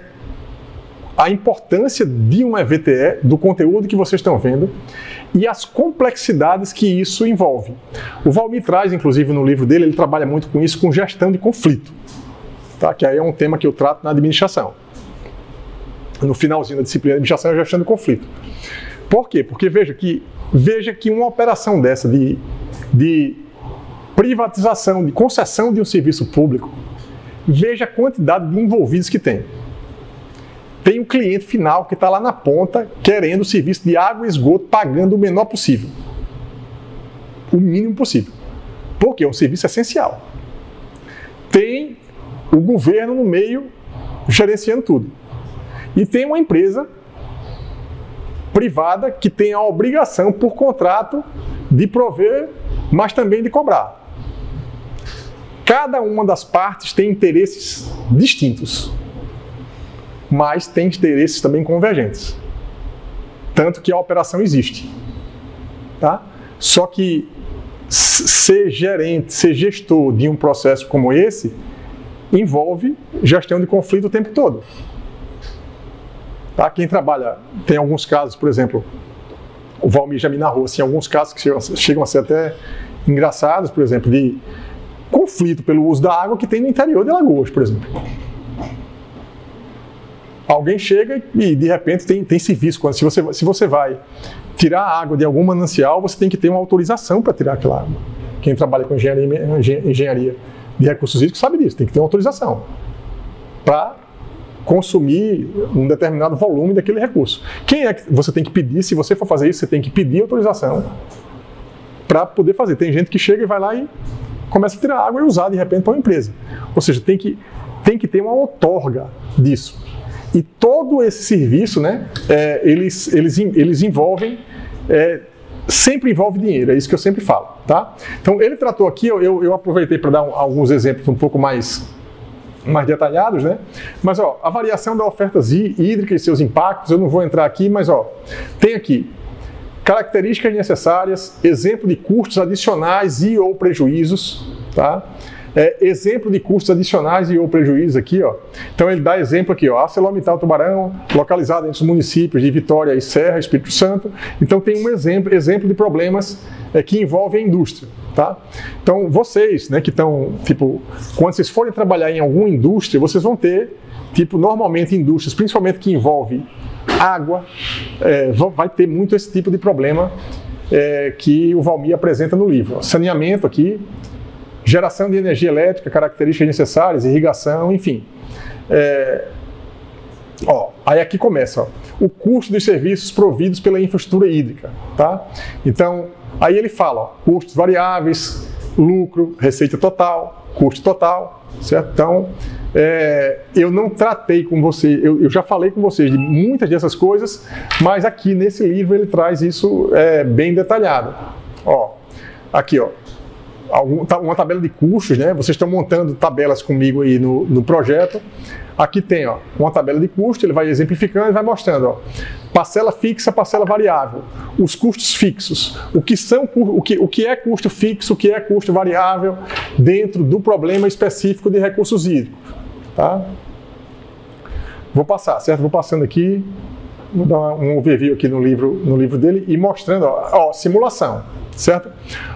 a importância de um EVTE, do conteúdo que vocês estão vendo, e as complexidades que isso envolve. O Valmir traz, inclusive, no livro dele, ele trabalha muito com isso, com gestão de conflito, tá? Que aí é um tema que eu trato na administração. No finalzinho da disciplina de administração é gestão de conflito. Por quê? Porque veja que uma operação dessa de privatização, de concessão de um serviço público, veja a quantidade de envolvidos que tem. Tem um cliente final que está lá na ponta querendo o serviço de água e esgoto, pagando o menor possível. O mínimo possível. Porque é um serviço essencial. Tem o governo no meio gerenciando tudo. E tem uma empresa privada que tem a obrigação, por contrato, de prover, mas também de cobrar. Cada uma das partes tem interesses distintos, mas tem interesses também convergentes. Tanto que a operação existe. Tá? Só que ser gerente, ser gestor de um processo como esse, envolve gestão de conflito o tempo todo. Tá? Quem trabalha, tem alguns casos, por exemplo, o Valmir já me narrou, assim, alguns casos que chegam a ser até engraçados, por exemplo, de conflito pelo uso da água que tem no interior de Alagoas, por exemplo. Alguém chega e de repente tem serviço. Se você vai tirar a água de algum manancial, você tem que ter uma autorização para tirar aquela água. Quem trabalha com engenharia de recursos hídricos sabe disso, tem que ter uma autorização para consumir um determinado volume daquele recurso. Quem é que você tem que pedir? Se você for fazer isso, você tem que pedir autorização para poder fazer. Tem gente que chega e vai lá e começa a tirar água e usar de repente para uma empresa. Ou seja, tem que ter uma outorga disso. E todo esse serviço, né, eles envolvem, sempre envolve dinheiro, é isso que eu sempre falo. Tá? Então ele tratou aqui, eu aproveitei para dar alguns exemplos um pouco mais detalhados, né? Mas ó, a variação da oferta hídrica e seus impactos, eu não vou entrar aqui, mas ó, tem aqui características necessárias, exemplo de custos adicionais e ou prejuízos, tá? Exemplo de custos adicionais e ou prejuízos aqui, ó. Então ele dá exemplo aqui, ó, ArcelorMittal Tubarão, localizado entre os municípios de Vitória e Serra, Espírito Santo. Então tem um exemplo de problemas que envolvem a indústria, tá? Então vocês, né, que estão, tipo, quando vocês forem trabalhar em alguma indústria, vocês vão ter, tipo, normalmente indústrias, principalmente que envolve água, vai ter muito esse tipo de problema que o Valmir apresenta no livro. Saneamento aqui, geração de energia elétrica, características necessárias, irrigação, enfim. Aí aqui começa, ó, o custo dos serviços providos pela infraestrutura hídrica, tá? Então, aí ele fala, ó, custos variáveis, lucro, receita total, custo total, certo? Então, eu não tratei com você, eu já falei com vocês de muitas dessas coisas, mas aqui nesse livro ele traz isso bem detalhado. Ó, aqui, ó, uma tabela de custos, né? Vocês estão montando tabelas comigo aí no projeto. Aqui tem, ó, uma tabela de custo, ele vai exemplificando e vai mostrando, ó, parcela fixa, parcela variável, os custos fixos, o que é custo fixo, o que é custo variável dentro do problema específico de recursos hídricos, tá? Vou passar, certo? Vou passando aqui, vou dar um overview aqui no livro dele e mostrando, ó, simulação, certo?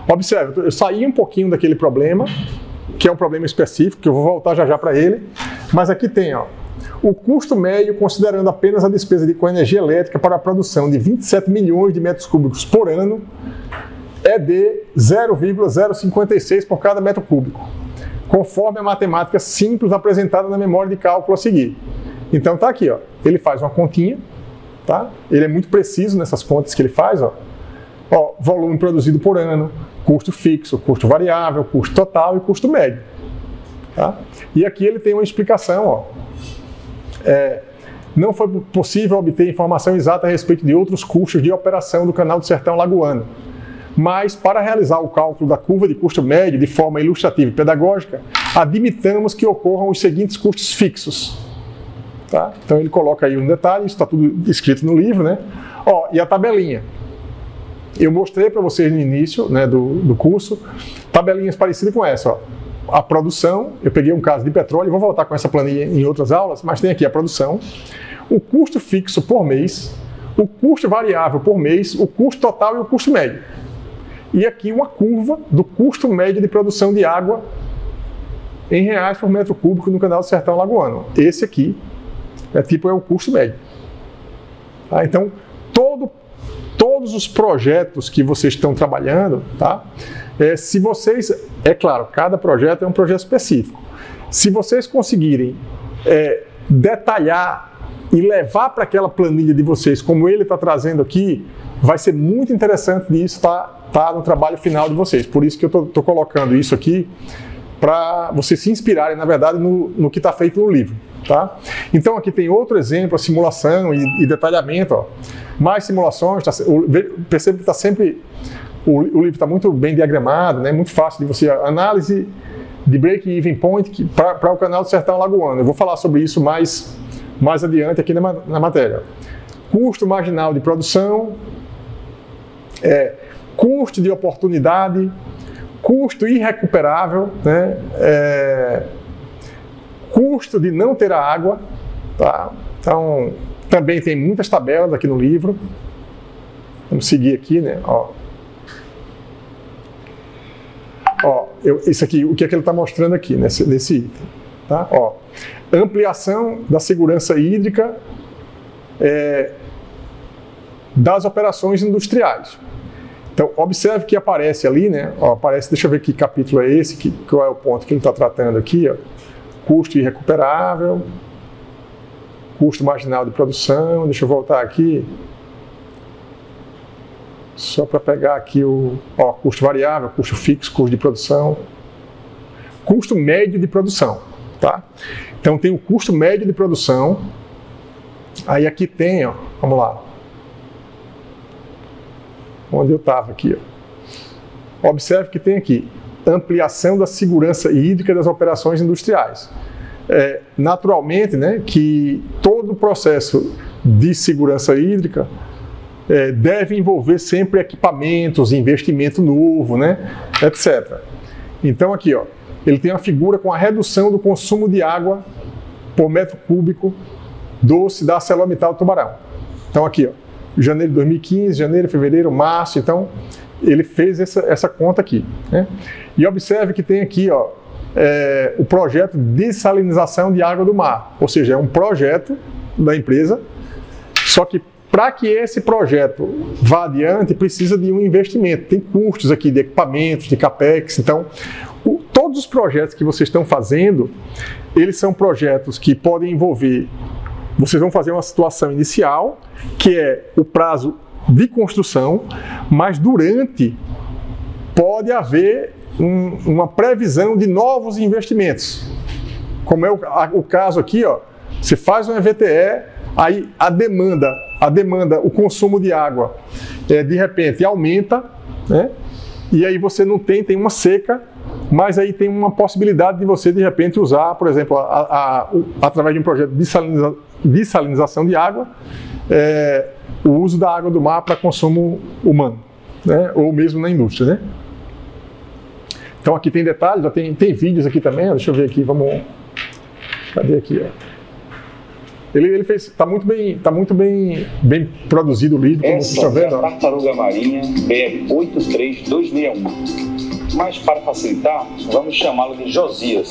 Observe, eu saí um pouquinho daquele problema, que é um problema específico, que eu vou voltar já para ele, mas aqui tem, ó, o custo médio, considerando apenas a despesa com energia elétrica para a produção de 27 milhões de metros cúbicos por ano, é de 0,056 por cada metro cúbico, conforme a matemática simples apresentada na memória de cálculo a seguir. Então tá aqui, ó, ele faz uma continha, Tá? Ele é muito preciso nessas contas que ele faz. Ó, volume produzido por ano, custo fixo, custo variável, custo total e custo médio. Tá? E aqui ele tem uma explicação. Ó. Não foi possível obter informação exata a respeito de outros custos de operação do Canal do Sertão Lagoano. Mas, para realizar o cálculo da curva de custo médio de forma ilustrativa e pedagógica, admitamos que ocorram os seguintes custos fixos. Tá? Então ele coloca aí um detalhe, isso está tudo escrito no livro, né? Ó, e a tabelinha. Eu mostrei para vocês no início, né, do curso, tabelinhas parecidas com essa. Ó. A produção, eu peguei um caso de petróleo, vou voltar com essa planilha em outras aulas, mas tem aqui a produção, o custo fixo por mês, o custo variável por mês, o custo total e o custo médio. E aqui uma curva do custo médio de produção de água em reais por metro cúbico no Canal do Sertão Lagoano. Esse aqui é o custo médio. Tá? Então, todos os projetos que vocês estão trabalhando, tá? Se vocês, é claro, cada projeto é um projeto específico. Se vocês conseguirem detalhar e levar para aquela planilha de vocês, como ele está trazendo aqui, vai ser muito interessante isso tá no trabalho final de vocês. Por isso que eu estou colocando isso aqui, para vocês se inspirarem, na verdade, no que está feito no livro. Tá? Então aqui tem outro exemplo, a simulação e detalhamento. Ó. Mais simulações, percebe que está sempre, o livro está muito bem diagramado, né? Muito fácil de você, análise de break-even point para o Canal do Sertão Lagoano. Eu vou falar sobre isso mais adiante aqui na matéria. Custo marginal de produção, custo de oportunidade, custo irrecuperável, né? Custo de não ter a água, tá? Então, também tem muitas tabelas aqui no livro. Vamos seguir aqui, né? Isso aqui, o que é que ele está mostrando aqui nesse item? Tá? Ampliação da segurança hídrica das operações industriais. Então, observe que aparece ali, né? Aparece, deixa eu ver que capítulo é esse, qual é o ponto que ele está tratando aqui, ó. Custo irrecuperável, custo marginal de produção, deixa eu voltar aqui, só para pegar aqui o custo variável, custo fixo, custo de produção, custo médio de produção, tá? Então tem o custo médio de produção, aí aqui tem, vamos lá, onde eu estava aqui, observe que tem aqui, ampliação da segurança hídrica das operações industriais. Naturalmente, né, que todo o processo de segurança hídrica deve envolver sempre equipamentos, investimento novo, né, etc. Então aqui, ele tem uma figura com a redução do consumo de água por metro cúbico doce da ArcelorMittal Tubarão. Então aqui, janeiro de 2015, janeiro, fevereiro, março, então ele fez essa conta aqui, né? E observe que tem aqui o projeto de dessalinização de água do mar, ou seja, é um projeto da empresa, só que para que esse projeto vá adiante precisa de um investimento, tem custos aqui de equipamentos, de capex, então todos os projetos que vocês estão fazendo, eles são projetos que podem envolver, vocês vão fazer uma situação inicial, que é o prazo de construção, mas durante pode haver uma previsão de novos investimentos. Como é o caso aqui, você faz um EVTE, aí a demanda, o consumo de água, de repente aumenta, né? E aí você não tem uma seca, mas aí tem uma possibilidade de você de repente usar, por exemplo, através de um projeto de dessalinização de água, o uso da água do mar para consumo humano, né? Ou mesmo na indústria, né? Então aqui tem detalhes, tem vídeos aqui também, deixa eu ver aqui, cadê aqui? Ele fez, está muito bem produzido o livro, como vocês estão vendo. Essa é a tartaruga marinha BR 83261, mas para facilitar, vamos chamá-lo de Josias.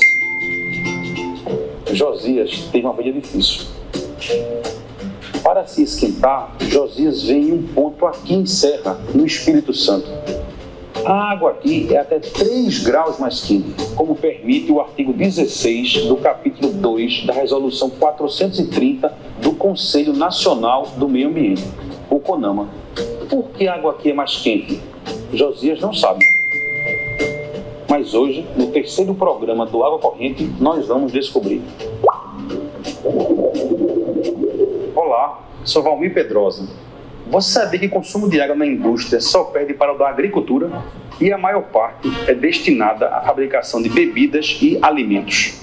Josias teve uma vida difícil. Para se esquentar, Josias vem em um ponto aqui em Serra, no Espírito Santo. A água aqui é até 3 graus mais quente, como permite o artigo 16 do capítulo 2 da Resolução 430 do Conselho Nacional do Meio Ambiente, o CONAMA. Por que a água aqui é mais quente? Josias não sabe. Mas hoje, no terceiro programa do Água Corrente, nós vamos descobrir. Olá, sou Valmir Pedrosa. Você sabia que o consumo de água na indústria só perde para o da agricultura? E a maior parte é destinada à fabricação de bebidas e alimentos.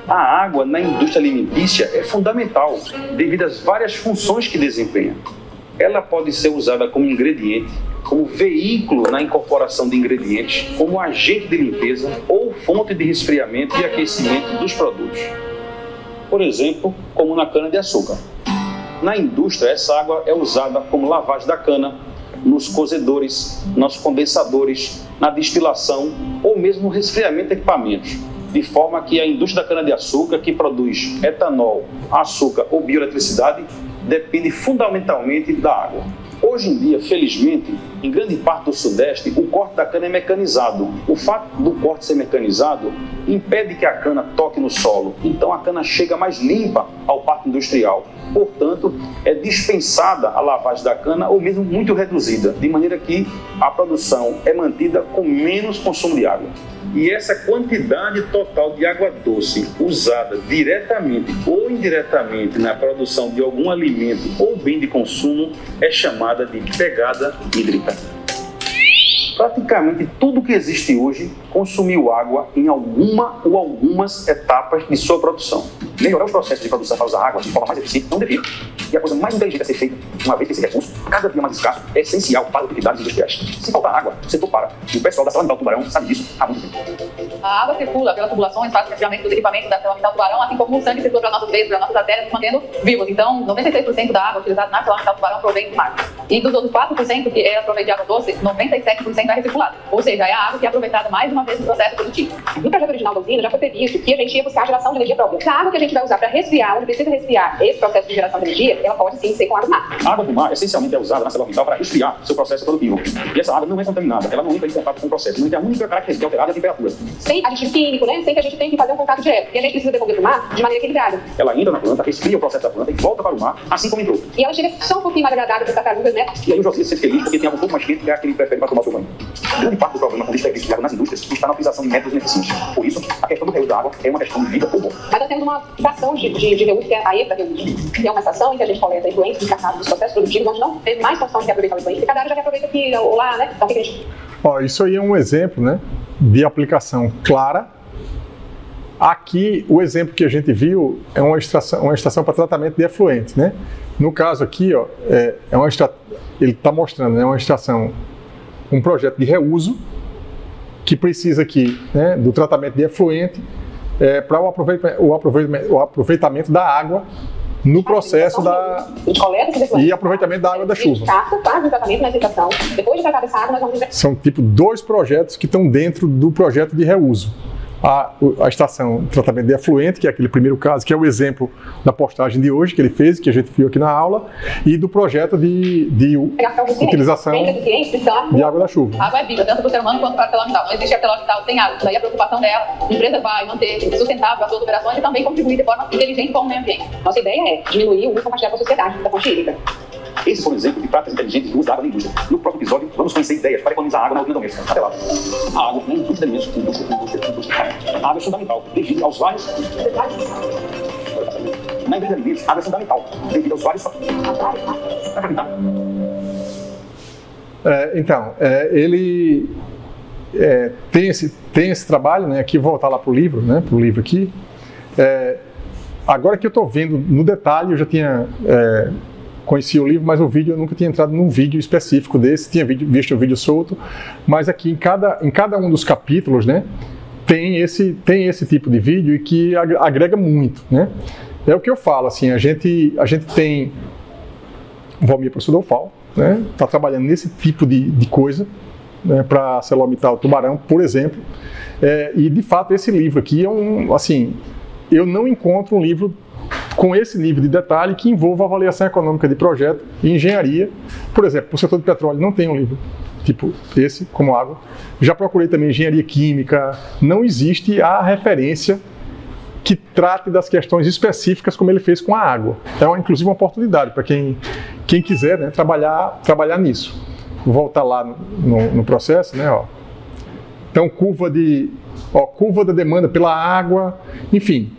A água na indústria alimentícia é fundamental, devido às várias funções que desempenha. Ela pode ser usada como ingrediente, como veículo na incorporação de ingredientes, como agente de limpeza ou fonte de resfriamento e aquecimento dos produtos. Por exemplo, como na cana-de-açúcar. Na indústria, essa água é usada como lavagem da cana, nos cozedores, nos condensadores, na destilação ou mesmo no resfriamento de equipamentos, de forma que a indústria da cana-de-açúcar, que produz etanol, açúcar ou bioeletricidade, depende fundamentalmente da água. Hoje em dia, felizmente, em grande parte do Sudeste, o corte da cana é mecanizado. O fato do corte ser mecanizado impede que a cana toque no solo, então a cana chega mais limpa ao parque industrial. Portanto, é dispensada a lavagem da cana ou mesmo muito reduzida, de maneira que a produção é mantida com menos consumo de água. E essa quantidade total de água doce usada diretamente ou indiretamente na produção de algum alimento ou bem de consumo é chamada de pegada hídrica. Praticamente tudo que existe hoje consumiu água em alguma ou algumas etapas de sua produção. Melhorar os processos de produção para usar água de forma mais eficiente não devia. E a coisa mais inteligente a ser feita, uma vez que esse recurso, cada dia mais escasso, é essencial para as atividades industriais. Se faltar água, o setor para. E o pessoal da ArcelorMittal Tubarão sabe disso há muito tempo. A água circula pelas tubulações, faz o resfriamento dos equipamentos da ArcelorMittal Tubarão, assim como o sangue circula para nossos veios, para nossas artérias, nos mantendo vivos. Então, 96% da água utilizada na ArcelorMittal Tubarão provém do mar. E dos outros 4% que é provém de água doce, 97% é recirculada. Ou seja, é a água que é aproveitada mais uma vez no processo produtivo. No projeto original da usina já foi previsto que a gente ia buscar a geração de energia própria. A água que a gente vai usar para resfriar, onde precisa resfriar esse processo de geração de energia, ela pode sim ser com água do mar. A água do mar essencialmente é usada na ArcelorMittal para resfriar seu processo produtivo. E essa água não é contaminada, ela não entra em contato com o processo. Não tem a única característica alterada é a temperatura. Sem aditivo químico, né? Sem que a gente tenha que fazer um contato direto. E a gente precisa devolver para o mar de maneira equilibrada. Ela entra na planta, resfria o processo da planta e volta para o mar, assim como entrou. E ela chega só um pouquinho mais agradável para as tartarugas, né? E aí o Josias se sente feliz porque tem água um pouco mais quente que é a que ele prefere para tomar seu banho. Grande parte do problema com o desperdício de água nas indústrias está na utilização de métodos ineficientes. Por isso, a questão do reuso da água é uma questão de vida ou morte. Mas nós temos uma estação de reuso, que é a EPA Reuso, que é uma estação em que a gente coleta efluentes descartados dos processos produtivos, onde não teve mais função de reaproveitar o efluente, e cada área já reaproveita aqui ou lá, né? Então, o que a gente... Isso aí é um exemplo, né, de aplicação clara. Aqui, o exemplo que a gente viu é uma estação para tratamento de efluentes, né? No caso aqui, ele está mostrando, né, uma estação, um projeto de reuso que precisa aqui, né, do tratamento de efluente para o aproveitamento da água no processo e aproveitamento da água da chuva. Faz o tratamento na estação. Depois de tratar dessa água, nós vamos... São tipo 2 projetos que estão dentro do projeto de reuso. A estação de tratamento de efluente, que é aquele primeiro caso, que é o exemplo da postagem de hoje, que ele fez, que a gente viu aqui na aula, e do projeto de utilização de água da chuva. A água é vida, tanto para o ser humano quanto para a ArcelorMittal. Não existe ArcelorMittal sem água. Daí a preocupação dela em preservar e manter sustentável as suas operações e também contribuir de forma inteligente com o meio ambiente. Nossa ideia é diminuir o uso compartilhado com a sociedade da fonte hídrica. Esses foram exemplos de práticas inteligentes de uso da água na indústria. No próximo episódio, vamos conhecer ideias para economizar água na usina doméstica. Até lá. A água na indústria de alimentos, indústria. A água é fundamental, devido aos vários... Na indústria de alimentos, a água é fundamental, devido aos vários... Ele tem esse trabalho, né? Aqui, vou voltar lá para o livro, né? Para o livro aqui. Agora que eu estou vendo no detalhe, eu já tinha... conhecia o livro, mas o vídeo eu nunca tinha entrado num vídeo específico desse, tinha visto um vídeo solto, mas aqui em cada um dos capítulos, né, tem esse tipo de vídeo e que agrega muito, né? É o que eu falo, assim, a gente tem o Valmir, professor da UFAL, né, está trabalhando nesse tipo de coisa, né, para a ArcelorMittal Tubarão, por exemplo, e de fato esse livro aqui é assim, eu não encontro um livro com esse nível de detalhe que envolva avaliação econômica de projeto e engenharia. Por exemplo, para o setor de petróleo não tem um livro tipo esse, como água. Já procurei também engenharia química, não existe a referência que trate das questões específicas como ele fez com a água. É inclusive uma oportunidade para quem quiser, né, trabalhar nisso. Vou voltar lá no processo, né, ó. Então, curva da demanda pela água, enfim.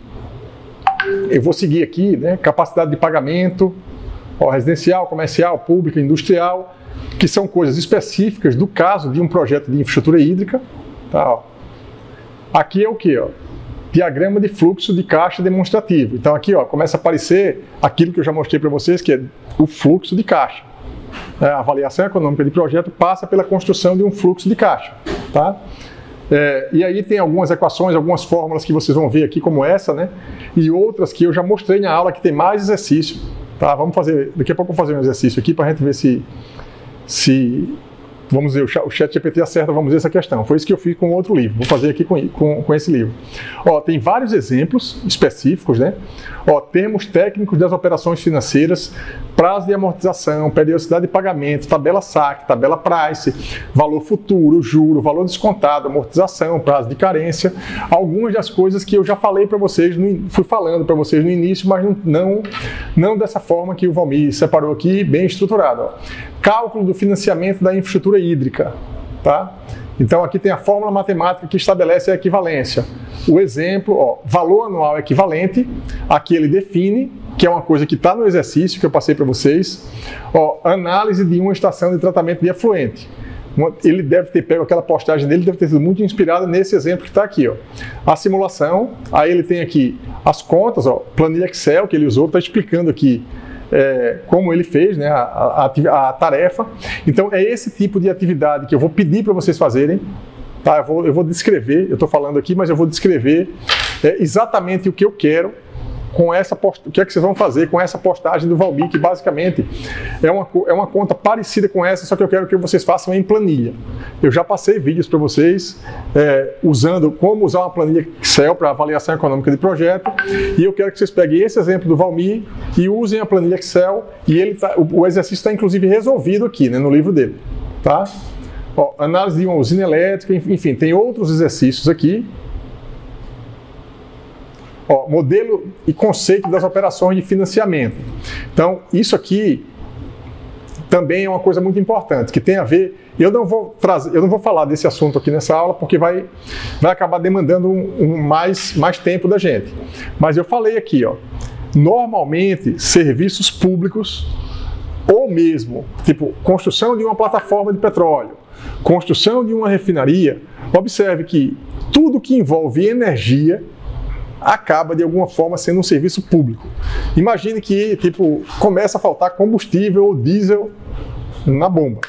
Eu vou seguir aqui, né, capacidade de pagamento, ó, residencial, comercial, pública, industrial, que são coisas específicas do caso de um projeto de infraestrutura hídrica. Tá, ó. Aqui é o que? Diagrama de fluxo de caixa demonstrativo. Então aqui, ó, começa a aparecer aquilo que eu já mostrei para vocês, que é o fluxo de caixa. A avaliação econômica de projeto passa pela construção de um fluxo de caixa. Tá? E aí tem algumas equações, algumas fórmulas que vocês vão ver aqui como essa, né? E outras que eu já mostrei na aula que tem mais exercício. Tá? Daqui a pouco eu vou fazer um exercício aqui para a gente ver se vamos ver, o ChatGPT acerta, vamos ver essa questão. Foi isso que eu fiz com outro livro. Vou fazer aqui com esse livro. Ó, tem vários exemplos específicos, né? Ó, termos técnicos das operações financeiras, prazo de amortização, periodicidade de pagamento, tabela SAC, tabela price, valor futuro, juro, valor descontado, amortização, prazo de carência. Algumas das coisas que eu já falei para vocês, fui falando para vocês no início, mas não dessa forma que o Valmir separou aqui, bem estruturado. Ó. Cálculo do financiamento da infraestrutura hídrica. Tá? Então aqui tem a fórmula matemática que estabelece a equivalência. O exemplo, ó, valor anual equivalente, aqui ele define, que é uma coisa que está no exercício que eu passei para vocês. Ó, análise de uma estação de tratamento de efluente. Ele deve ter pego aquela postagem dele, deve ter sido muito inspirada nesse exemplo que está aqui. Ó. A simulação, aí ele tem aqui as contas, ó, planilha Excel que ele usou, está explicando aqui como ele fez, né, a tarefa. Então é esse tipo de atividade que eu vou pedir para vocês fazerem. Tá? Eu vou descrever, eu estou falando aqui, mas eu vou descrever exatamente o que eu quero com o que é que vocês vão fazer com essa postagem do Valmir, que basicamente é uma conta parecida com essa, só que eu quero que vocês façam em planilha. Eu já passei vídeos para vocês usando como usar uma planilha Excel para avaliação econômica de projeto, e eu quero que vocês peguem esse exemplo do Valmir e usem a planilha Excel, e o exercício está inclusive resolvido aqui, né, no livro dele. Tá? Ó, análise de uma usina elétrica, enfim, tem outros exercícios aqui. Ó, modelo e conceito das operações de financiamento. Então, isso aqui também é uma coisa muito importante, que tem a ver... Eu não vou falar desse assunto aqui nessa aula, porque vai acabar demandando mais tempo da gente. Mas eu falei aqui, ó, normalmente, serviços públicos, ou mesmo, tipo, construção de uma plataforma de petróleo, construção de uma refinaria, observe que tudo que envolve energia acaba de alguma forma sendo um serviço público. Imagine que tipo começa a faltar combustível ou diesel na bomba.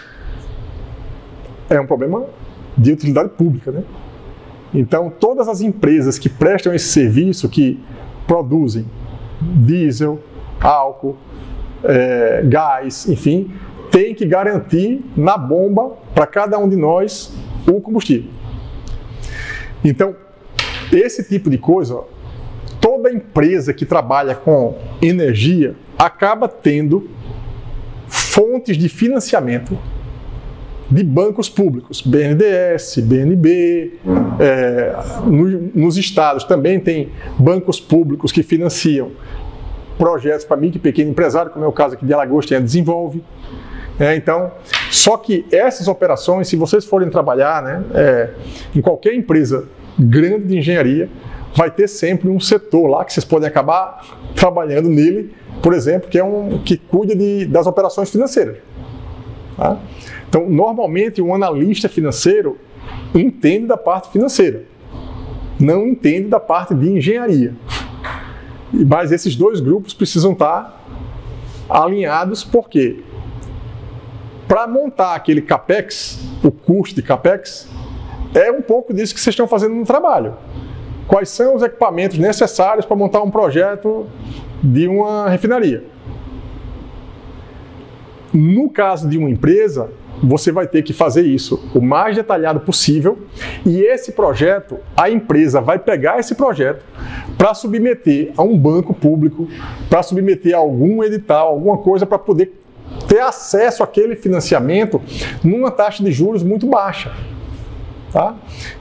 É um problema de utilidade pública, né? Então todas as empresas que prestam esse serviço, que produzem diesel, álcool, gás, enfim, tem que garantir na bomba para cada um de nós o combustível. Então esse tipo de coisa, ó, toda empresa que trabalha com energia acaba tendo fontes de financiamento de bancos públicos, BNDES, BNB, nos estados também tem bancos públicos que financiam projetos para micro e pequeno empresário, como é o caso aqui de Alagoas, tem a Desenvolve. Então, só que essas operações, se vocês forem trabalhar, né, em qualquer empresa grande de engenharia, vai ter sempre um setor lá que vocês podem acabar trabalhando nele, por exemplo, que cuida das operações financeiras. Tá? Então, normalmente, um analista financeiro entende da parte financeira, não entende da parte de engenharia. Mas esses dois grupos precisam estar alinhados, porque para montar aquele CAPEX, o custo de CAPEX, é um pouco disso que vocês estão fazendo no trabalho. Quais são os equipamentos necessários para montar um projeto de uma refinaria? No caso de uma empresa, você vai ter que fazer isso o mais detalhado possível, e esse projeto, a empresa vai pegar esse projeto para submeter a um banco público, para submeter a algum edital, alguma coisa para poder ter acesso àquele financiamento numa taxa de juros muito baixa. Tá?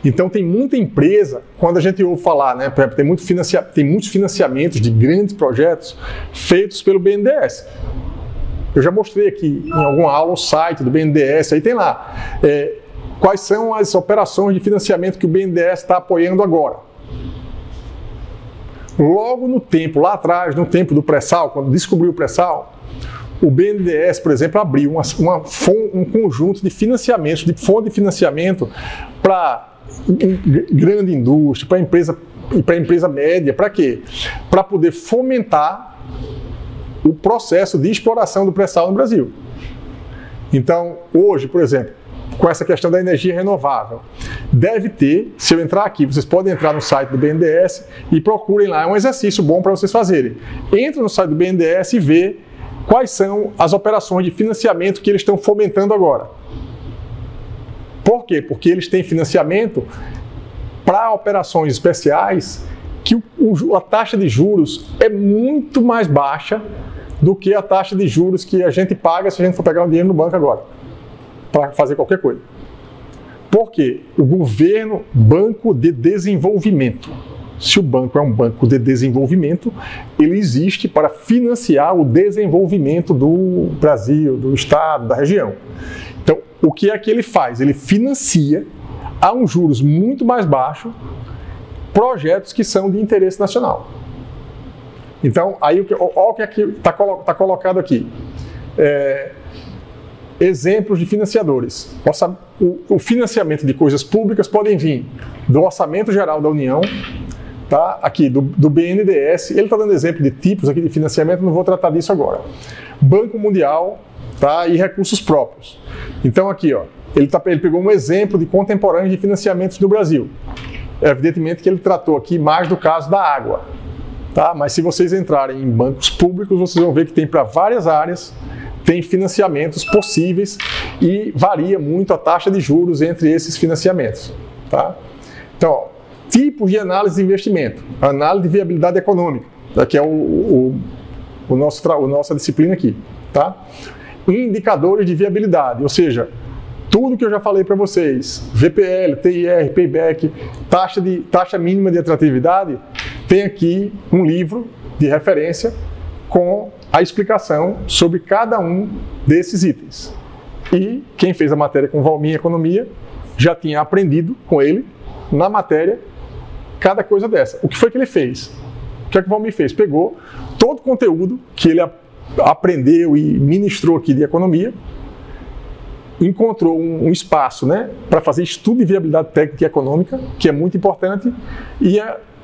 Então tem muita empresa, quando a gente ouve falar, né, tem muitos financiamentos de grandes projetos feitos pelo BNDES. Eu já mostrei aqui em alguma aula o site do BNDES, aí tem lá quais são as operações de financiamento que o BNDES está apoiando agora. Logo no tempo, lá atrás, no tempo do pré-sal, quando descobriu o pré-sal, o BNDES, por exemplo, abriu um conjunto de financiamentos, de fundo de financiamento para grande indústria, para empresa média. Para quê? Para poder fomentar o processo de exploração do pré-sal no Brasil. Então, hoje, por exemplo, com essa questão da energia renovável, deve ter, se eu entrar aqui, vocês podem entrar no site do BNDES e procurem lá, é um exercício bom para vocês fazerem. Entra no site do BNDES e vê quais são as operações de financiamento que eles estão fomentando agora. Por quê? Porque eles têm financiamento para operações especiais que a taxa de juros é muito mais baixa do que a taxa de juros que a gente paga se a gente for pegar um dinheiro no banco agora, para fazer qualquer coisa. Por quê? O governo, Banco de Desenvolvimento. Se o banco é um banco de desenvolvimento, ele existe para financiar o desenvolvimento do Brasil, do Estado, da região. Então, o que é que ele faz? Ele financia a um juros muito mais baixo projetos que são de interesse nacional. Então, aí olha o que está colocado aqui. Exemplos de financiadores. O financiamento de coisas públicas podem vir do Orçamento Geral da União, tá? Aqui do BNDES, ele está dando exemplo de tipos aqui de financiamento, não vou tratar disso agora. Banco Mundial, tá? E recursos próprios. Então aqui, ó, ele pegou um exemplo de contemporâneos de financiamentos no Brasil. Evidentemente que ele tratou aqui mais do caso da água, tá? Mas se vocês entrarem em bancos públicos, vocês vão ver que tem para várias áreas, tem financiamentos possíveis e varia muito a taxa de juros entre esses financiamentos, tá? Então, ó, tipos de análise de investimento, análise de viabilidade econômica, que é nossa disciplina aqui, tá? Indicadores de viabilidade, ou seja, tudo que eu já falei para vocês, VPL, TIR, Payback, taxa mínima de atratividade, tem aqui um livro de referência com a explicação sobre cada um desses itens. E quem fez a matéria com o Valmir Economia já tinha aprendido com ele, na matéria, cada coisa dessa. O que foi que ele fez? O que é que o Valmir fez? Pegou todo o conteúdo que ele aprendeu e ministrou aqui de economia, encontrou um espaço, né, para fazer estudo de viabilidade técnica e econômica, que é muito importante, e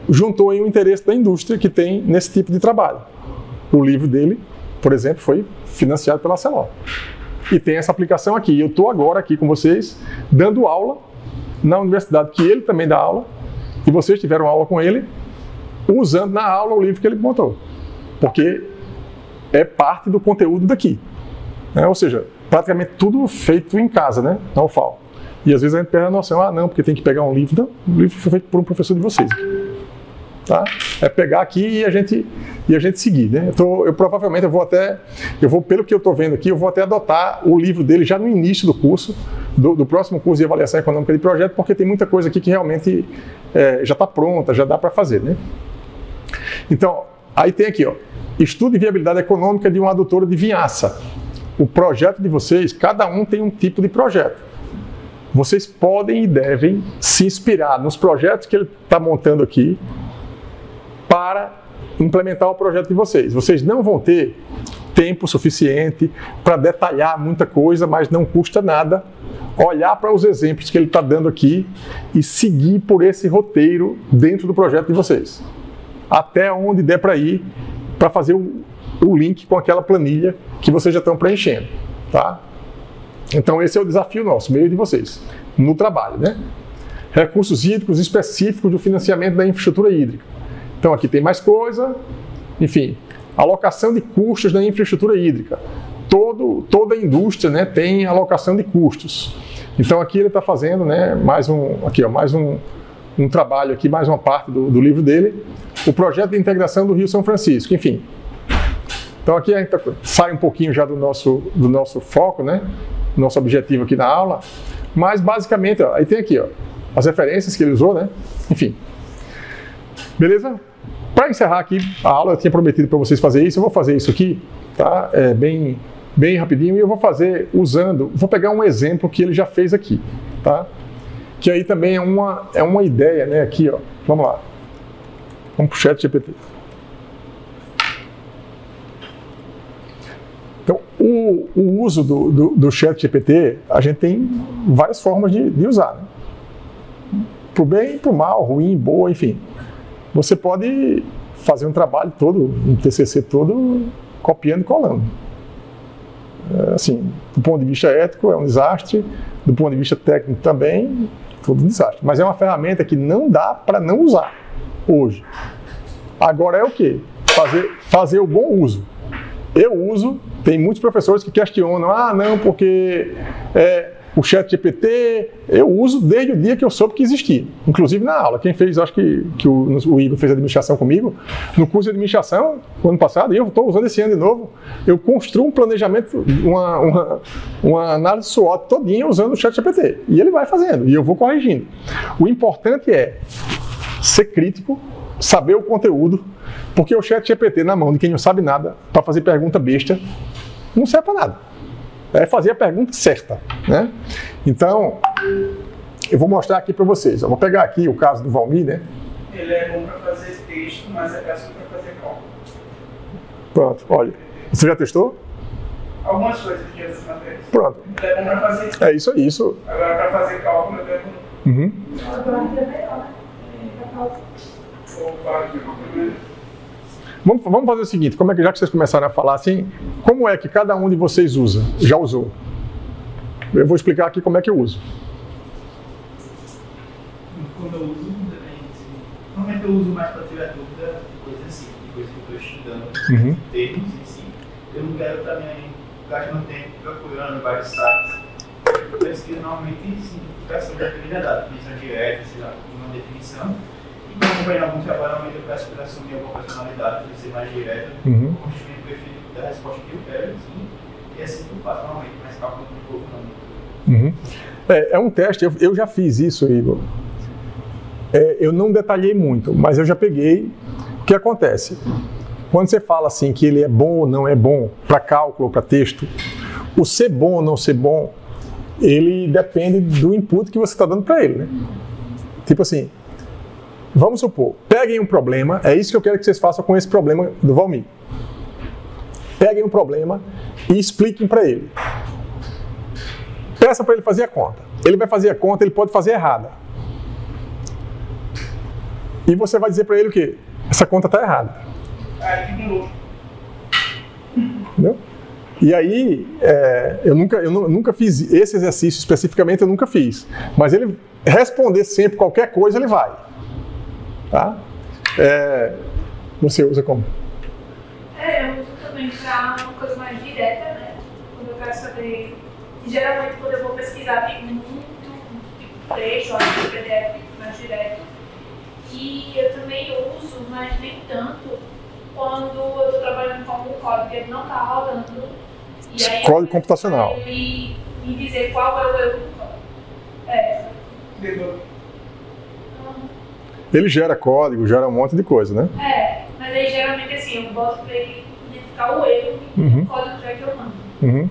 juntou aí o interesse da indústria que tem nesse tipo de trabalho. O livro dele, por exemplo, foi financiado pela Celor. E tem essa aplicação aqui. Eu estou agora aqui com vocês, dando aula na universidade, que ele também dá aula, e vocês tiveram aula com ele, usando na aula o livro que ele montou. Porque é parte do conteúdo daqui. Né? Ou seja, praticamente tudo feito em casa, né? Na UFAL. E às vezes a gente perde a noção, não, porque tem que pegar um livro. Não, o livro foi feito por um professor de vocês. Tá? É pegar aqui e a gente seguir, né? Provavelmente pelo que eu estou vendo aqui, eu vou até adotar o livro dele já no início do curso, do próximo curso de avaliação econômica de projeto, porque tem muita coisa aqui que realmente já está pronta, já dá para fazer, né? Então, aí tem aqui, ó, estudo de viabilidade econômica de uma adutora de vinhaça. O projeto de vocês, cada um tem um tipo de projeto. Vocês podem e devem se inspirar nos projetos que ele está montando aqui, para implementar o projeto de vocês. Vocês não vão ter tempo suficiente para detalhar muita coisa, mas não custa nada olhar para os exemplos que ele está dando aqui e seguir por esse roteiro dentro do projeto de vocês. Até onde der para ir, para fazer o link com aquela planilha que vocês já estão preenchendo. Tá? Então esse é o desafio nosso, meio de vocês, no trabalho, né? Recursos hídricos específicos do financiamento da infraestrutura hídrica. Então aqui tem mais coisa, enfim, alocação de custos da infraestrutura hídrica. Toda a indústria, né, tem alocação de custos. Então aqui ele está fazendo, né, mais um trabalho aqui, mais uma parte do livro dele, o projeto de integração do Rio São Francisco, enfim. Então aqui a gente sai um pouquinho já do nosso foco, né, nosso objetivo aqui na aula, mas basicamente, ó, aí tem aqui, ó, as referências que ele usou, né? Enfim. Beleza? Para encerrar aqui a aula, eu tinha prometido para vocês fazer isso, eu vou fazer isso aqui, tá? Bem rapidinho, e eu vou fazer vou pegar um exemplo que ele já fez aqui, tá? Que aí também é uma ideia, né? Aqui, ó. Vamos lá. Vamos para o ChatGPT. Então, o uso do ChatGPT, a gente tem várias formas de usar, né? Pro bem, pro mal, ruim, boa, enfim. Você pode fazer um trabalho todo, um TCC todo, copiando e colando. Assim, do ponto de vista ético, é um desastre. Do ponto de vista técnico também, todo um desastre. Mas é uma ferramenta que não dá para não usar hoje. Agora é o quê? Fazer o bom uso. Eu uso, tem muitos professores que questionam, não, porque o ChatGPT, eu uso desde o dia que eu soube que existia. Inclusive na aula. Quem fez, acho que o Igor fez administração comigo, no curso de administração, no ano passado, e eu estou usando esse ano de novo, eu construo um planejamento, uma análise SWOT todinha usando o ChatGPT. E ele vai fazendo, e eu vou corrigindo. O importante é ser crítico, saber o conteúdo, porque o ChatGPT na mão de quem não sabe nada, para fazer pergunta besta, não serve para nada. É fazer a pergunta certa, né? Então, eu vou mostrar aqui para vocês. Eu vou pegar aqui o caso do Valmir, né? Ele é bom para fazer texto, mas é péssimo para fazer cálculo. Pronto, olha. Você já testou? Algumas coisas que essas matérias. Pronto. Ele é bom para fazer. É isso aí, isso. Agora, para fazer cálculo, eu pego. Uhum. Vamos fazer o seguinte, já que vocês começaram a falar assim, como é que cada um de vocês já usou? Eu vou explicar aqui como é que eu uso. Quando eu uso, normalmente eu uso mais para tirar dúvida de coisas assim, de coisas que eu estou estudando, termos em si. Eu não quero também gastar meu tempo procurando vários sites. Eu pesquiso normalmente simplificação da atividade, definição direta, sei lá, uma definição. E quando eu acompanho algum trabalho, normalmente eu peço para assumir alguma personalidade, para ser mais direto, construir o perfil da resposta que eu quero, assim, e assim que eu faço normalmente, mais cálculo do pouco não. É um teste, eu já fiz isso, Igor. Eu não detalhei muito, mas eu já peguei. O que acontece? Quando você fala assim que ele é bom ou não é bom para cálculo ou para texto, o ser bom ou não ser bom, ele depende do input que você está dando para ele, né? Tipo assim, vamos supor, peguem um problema, é isso que eu quero que vocês façam com esse problema do Valmir. Peguem um problema e expliquem para ele. Peça para ele fazer a conta. Ele vai fazer a conta, ele pode fazer errada. E você vai dizer para ele o quê? Essa conta está errada. Ele fica louco. Entendeu? E aí, eu nunca fiz esse exercício especificamente, eu nunca fiz. Mas ele responder sempre qualquer coisa, ele vai. Tá? Você usa como? Eu uso também para uma coisa mais direta, né? Quando eu quero saber. Geralmente, quando eu vou pesquisar, tem muito trecho, de PDF mais direto. E eu também uso, mas nem tanto, quando eu estou trabalhando com algum código e ele não está rodando. E aí código computacional. Ele me dizer qual é o erro do código. Ele gera código, gera um monte de coisa, né? Mas aí geralmente assim, eu boto para ele identificar o erro no código que eu mando.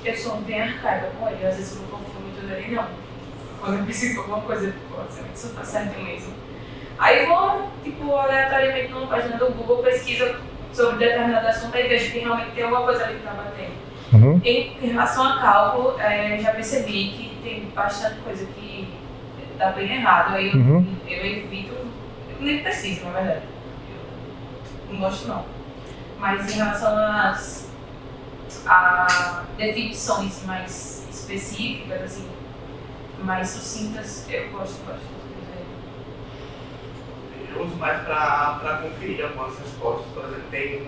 Eu sou bem arcaica com ele, às vezes eu não confio muito nele, não. Quando eu preciso de alguma coisa, pode ser que isso tá certo mesmo. Aí vou, aleatoriamente numa página do Google, pesquisa sobre determinado assunto e vejo que realmente tem alguma coisa ali que tá batendo. Em relação a cálculo, já percebi que tem bastante coisa que tá bem errado. Aí eu evito, eu nem preciso, na verdade. Eu não gosto não. Mas em relação a definições mais específicas, assim, mais sucintas, eu gosto bastante. Eu uso mais para conferir algumas respostas. Por exemplo, tem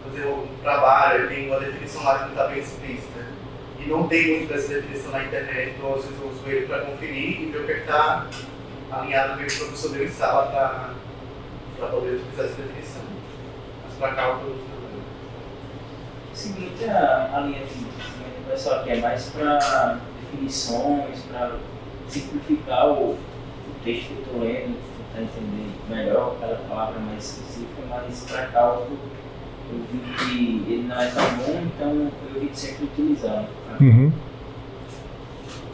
fazer um trabalho, tem uma definição lá que não está bem explícita. E não tem muito dessa definição na internet, então às vezes eu uso ele para conferir e ver o que está alinhado com o que o professor deu em sala para poder utilizar essa definição. Mas para cálculo, seguinte, a linha de pensamento do pessoal aqui é mais para definições, para simplificar o texto que eu estou lendo, tentar entender melhor cada palavra mais específica, mas para cálculo eu vi que ele não é tão bom, então eu evito sempre utilizar. Uhum.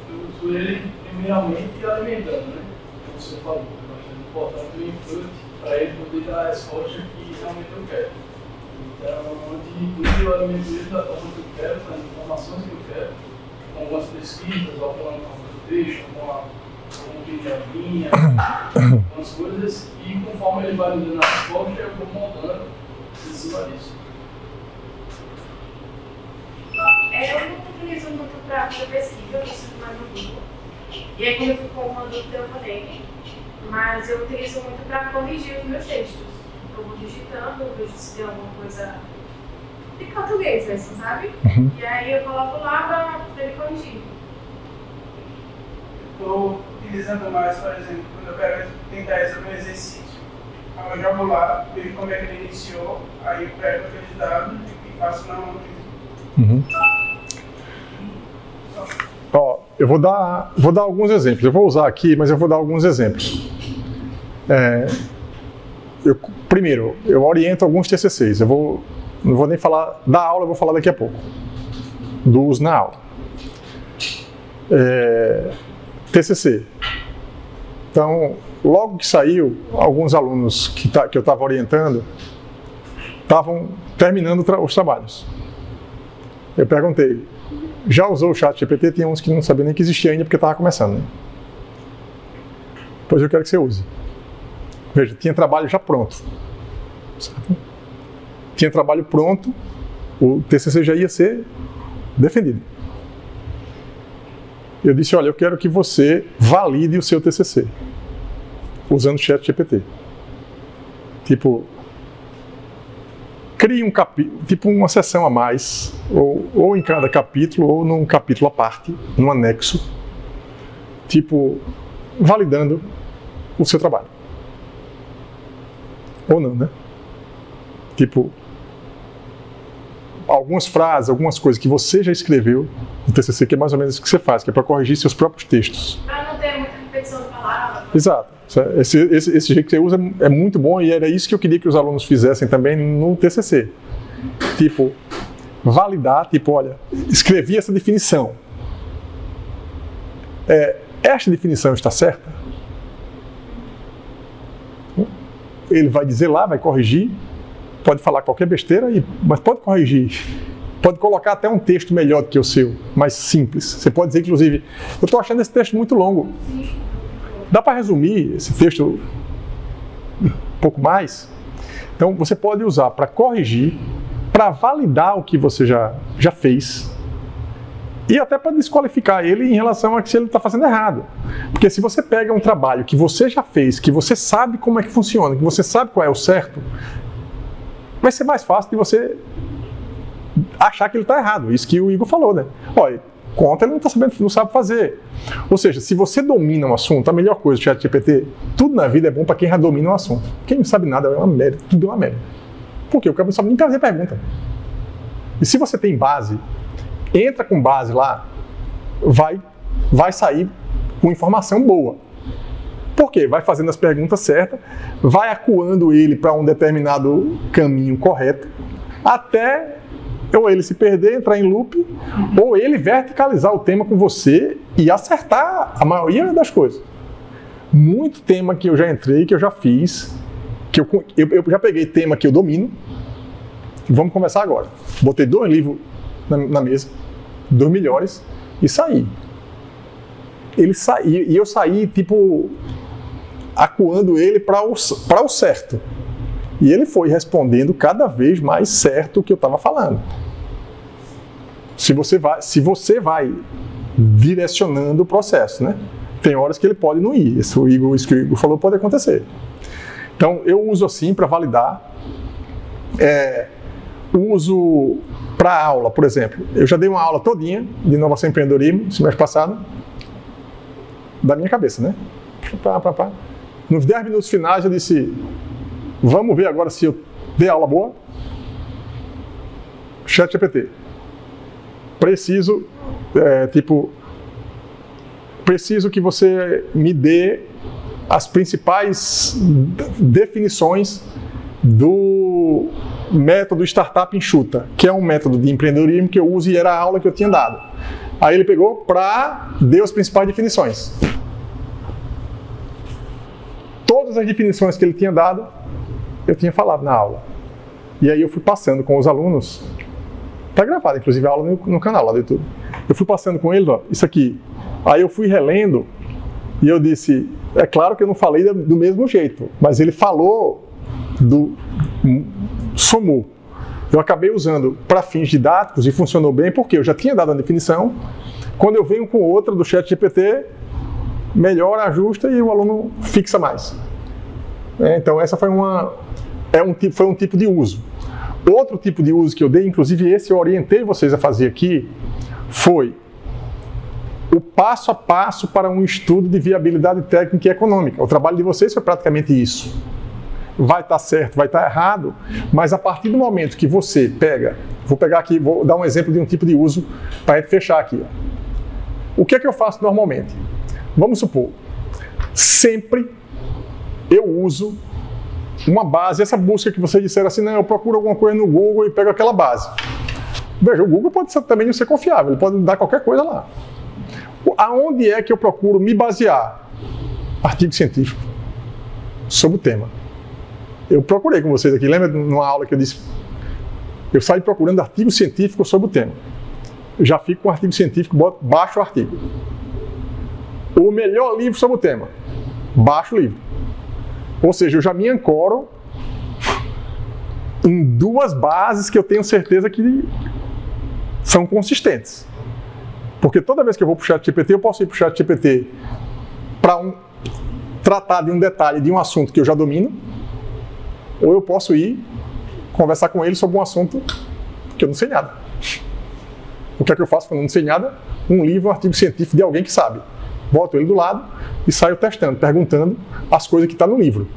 Eu uso ele primeiramente alimentando, né? Como você falou, é bastante importante o input para ele poder dar a resposta que realmente eu quero. Então, antes eu alimento ele da forma que eu quero, com as informações que eu quero, com algumas pesquisas, algum texto, alguma opinião minha, algumas coisas, e conforme ele vai me dando a resposta, eu vou montando em cima disso. Eu não utilizo muito para fazer pesquisa, eu preciso mais no Google. E aí, quando eu fico com uma dúvida, eu falei. Mas eu utilizo muito para corrigir os meus textos. Eu vou digitando, vejo se tem alguma coisa de português mesmo, sabe? Uhum. E aí eu coloco lá para ele corrigir. Estou utilizando mais, por exemplo, quando eu quero tentar resolver um exercício. Aí eu jogo lá, vejo como é que ele iniciou, aí eu pego aqueles dados e faço na mão. Uhum. Ó, eu vou dar alguns exemplos. Eu vou usar aqui, mas eu vou dar alguns exemplos. Primeiro, eu oriento alguns TCCs. Não vou nem falar da aula, eu vou falar daqui a pouco. Do uso na aula. TCC. Então, logo que saiu, alguns alunos que eu estava orientando estavam terminando os trabalhos. Eu perguntei, já usou o ChatGPT? Tinha uns que não sabiam nem que existia ainda porque estava começando, né? Pois eu quero que você use. Veja, tinha trabalho já pronto. Certo? Tinha trabalho pronto, o TCC já ia ser defendido. Eu disse, olha, eu quero que você valide o seu TCC usando o ChatGPT. Tipo, crie um capítulo, tipo uma seção a mais, ou em cada capítulo, ou num capítulo à parte, num anexo, tipo, validando o seu trabalho. Ou não, né? Tipo, algumas frases, algumas coisas que você já escreveu no TCC, que é mais ou menos isso que você faz, que é para corrigir seus próprios textos. Para não ter muita repetição de palavras. Exato. Esse jeito que você usa é muito bom e era isso que eu queria que os alunos fizessem também no TCC. Tipo, validar, tipo, olha, escrevi essa definição. Esta definição está certa? Ele vai dizer lá, vai corrigir, pode falar qualquer besteira, mas pode corrigir. Pode colocar até um texto melhor do que o seu, mais simples. Você pode dizer, inclusive, eu estou achando esse texto muito longo. Dá para resumir esse texto um pouco mais? Então, você pode usar para corrigir, para validar o que você já fez e até para desqualificar ele em relação a que ele está fazendo errado. Porque se você pega um trabalho que você já fez, que você sabe como é que funciona, que você sabe qual é o certo, vai ser mais fácil de você achar que ele está errado. Isso que o Igor falou, né? Olha, conta ele não está sabendo, não sabe fazer. Ou seja, se você domina um assunto, a melhor coisa do ChatGPT, tudo na vida é bom para quem já domina um assunto. Quem não sabe nada é uma merda, tudo é uma merda. Por quê? O cara não sabe nem fazer pergunta. E se você tem base, entra com base lá, vai sair com informação boa. Por quê? Vai fazendo as perguntas certas, vai acuando ele para um determinado caminho correto, até ou ele se perder, entrar em loop, ou ele verticalizar o tema com você e acertar a maioria das coisas. Muito tema que eu já entrei, que eu já fiz, que eu já peguei tema que eu domino, e vamos começar agora. Botei 2 livros na mesa, 2 melhores, e saí. E eu saí, tipo, acuando ele para o certo. E ele foi respondendo cada vez mais certo o que eu estava falando. Se você vai direcionando o processo, né? Tem horas que ele pode não ir. Isso que o Igor falou pode acontecer. Então, eu uso assim para validar. Uso para aula, por exemplo. Eu já dei uma aula todinha de inovação e empreendedorismo, semestre passado, da minha cabeça, né? Nos 10 minutos finais eu disse, vamos ver agora se eu dei aula boa. ChatGPT. Preciso, preciso que você me dê as principais definições do método Startup Enxuta, que é um método de empreendedorismo que eu uso e era a aula que eu tinha dado. Aí ele pegou deu as principais definições. Todas as definições que ele tinha dado, eu tinha falado na aula. E aí eu fui passando com os alunos, está gravado inclusive a aula no canal lá do YouTube. Eu fui passando com eles, ó, isso aqui. Aí eu fui relendo e eu disse, é claro que eu não falei do mesmo jeito, mas ele falou do SOMU. Eu acabei usando para fins didáticos e funcionou bem porque eu já tinha dado a definição. Quando eu venho com outra do ChatGPT, melhora, ajusta e o aluno fixa mais. Então essa foi um tipo de uso. Outro tipo de uso que eu dei, inclusive esse eu orientei vocês a fazer aqui, foi o passo a passo para um estudo de viabilidade técnica e econômica. O trabalho de vocês foi praticamente isso. Vai estar certo, vai estar errado, mas a partir do momento que você pega, vou pegar aqui, vou dar um exemplo de um tipo de uso para fechar aqui. O que é que eu faço normalmente? Vamos supor, sempre eu uso uma base, essa busca que vocês disseram assim, não, eu procuro alguma coisa no Google e pego aquela base. Veja, o Google pode também não ser confiável, ele pode dar qualquer coisa lá. Aonde é que eu procuro me basear? Artigo científico sobre o tema. Eu procurei com vocês aqui, lembra numa aula que eu disse? Eu saí procurando artigo científico sobre o tema. Eu já fico com o artigo científico, baixo o artigo. O melhor livro sobre o tema, baixo o livro. Ou seja, eu já me ancoro em duas bases que eu tenho certeza que são consistentes. Porque toda vez que eu vou para o ChatGPT, eu posso ir para o ChatGPT para tratar de um detalhe de um assunto que eu já domino, ou eu posso ir conversar com ele sobre um assunto que eu não sei nada. O que é que eu faço quando eu não sei nada? Um livro, um artigo científico de alguém que sabe. Boto ele do lado e saio testando, perguntando as coisas que estão no livro.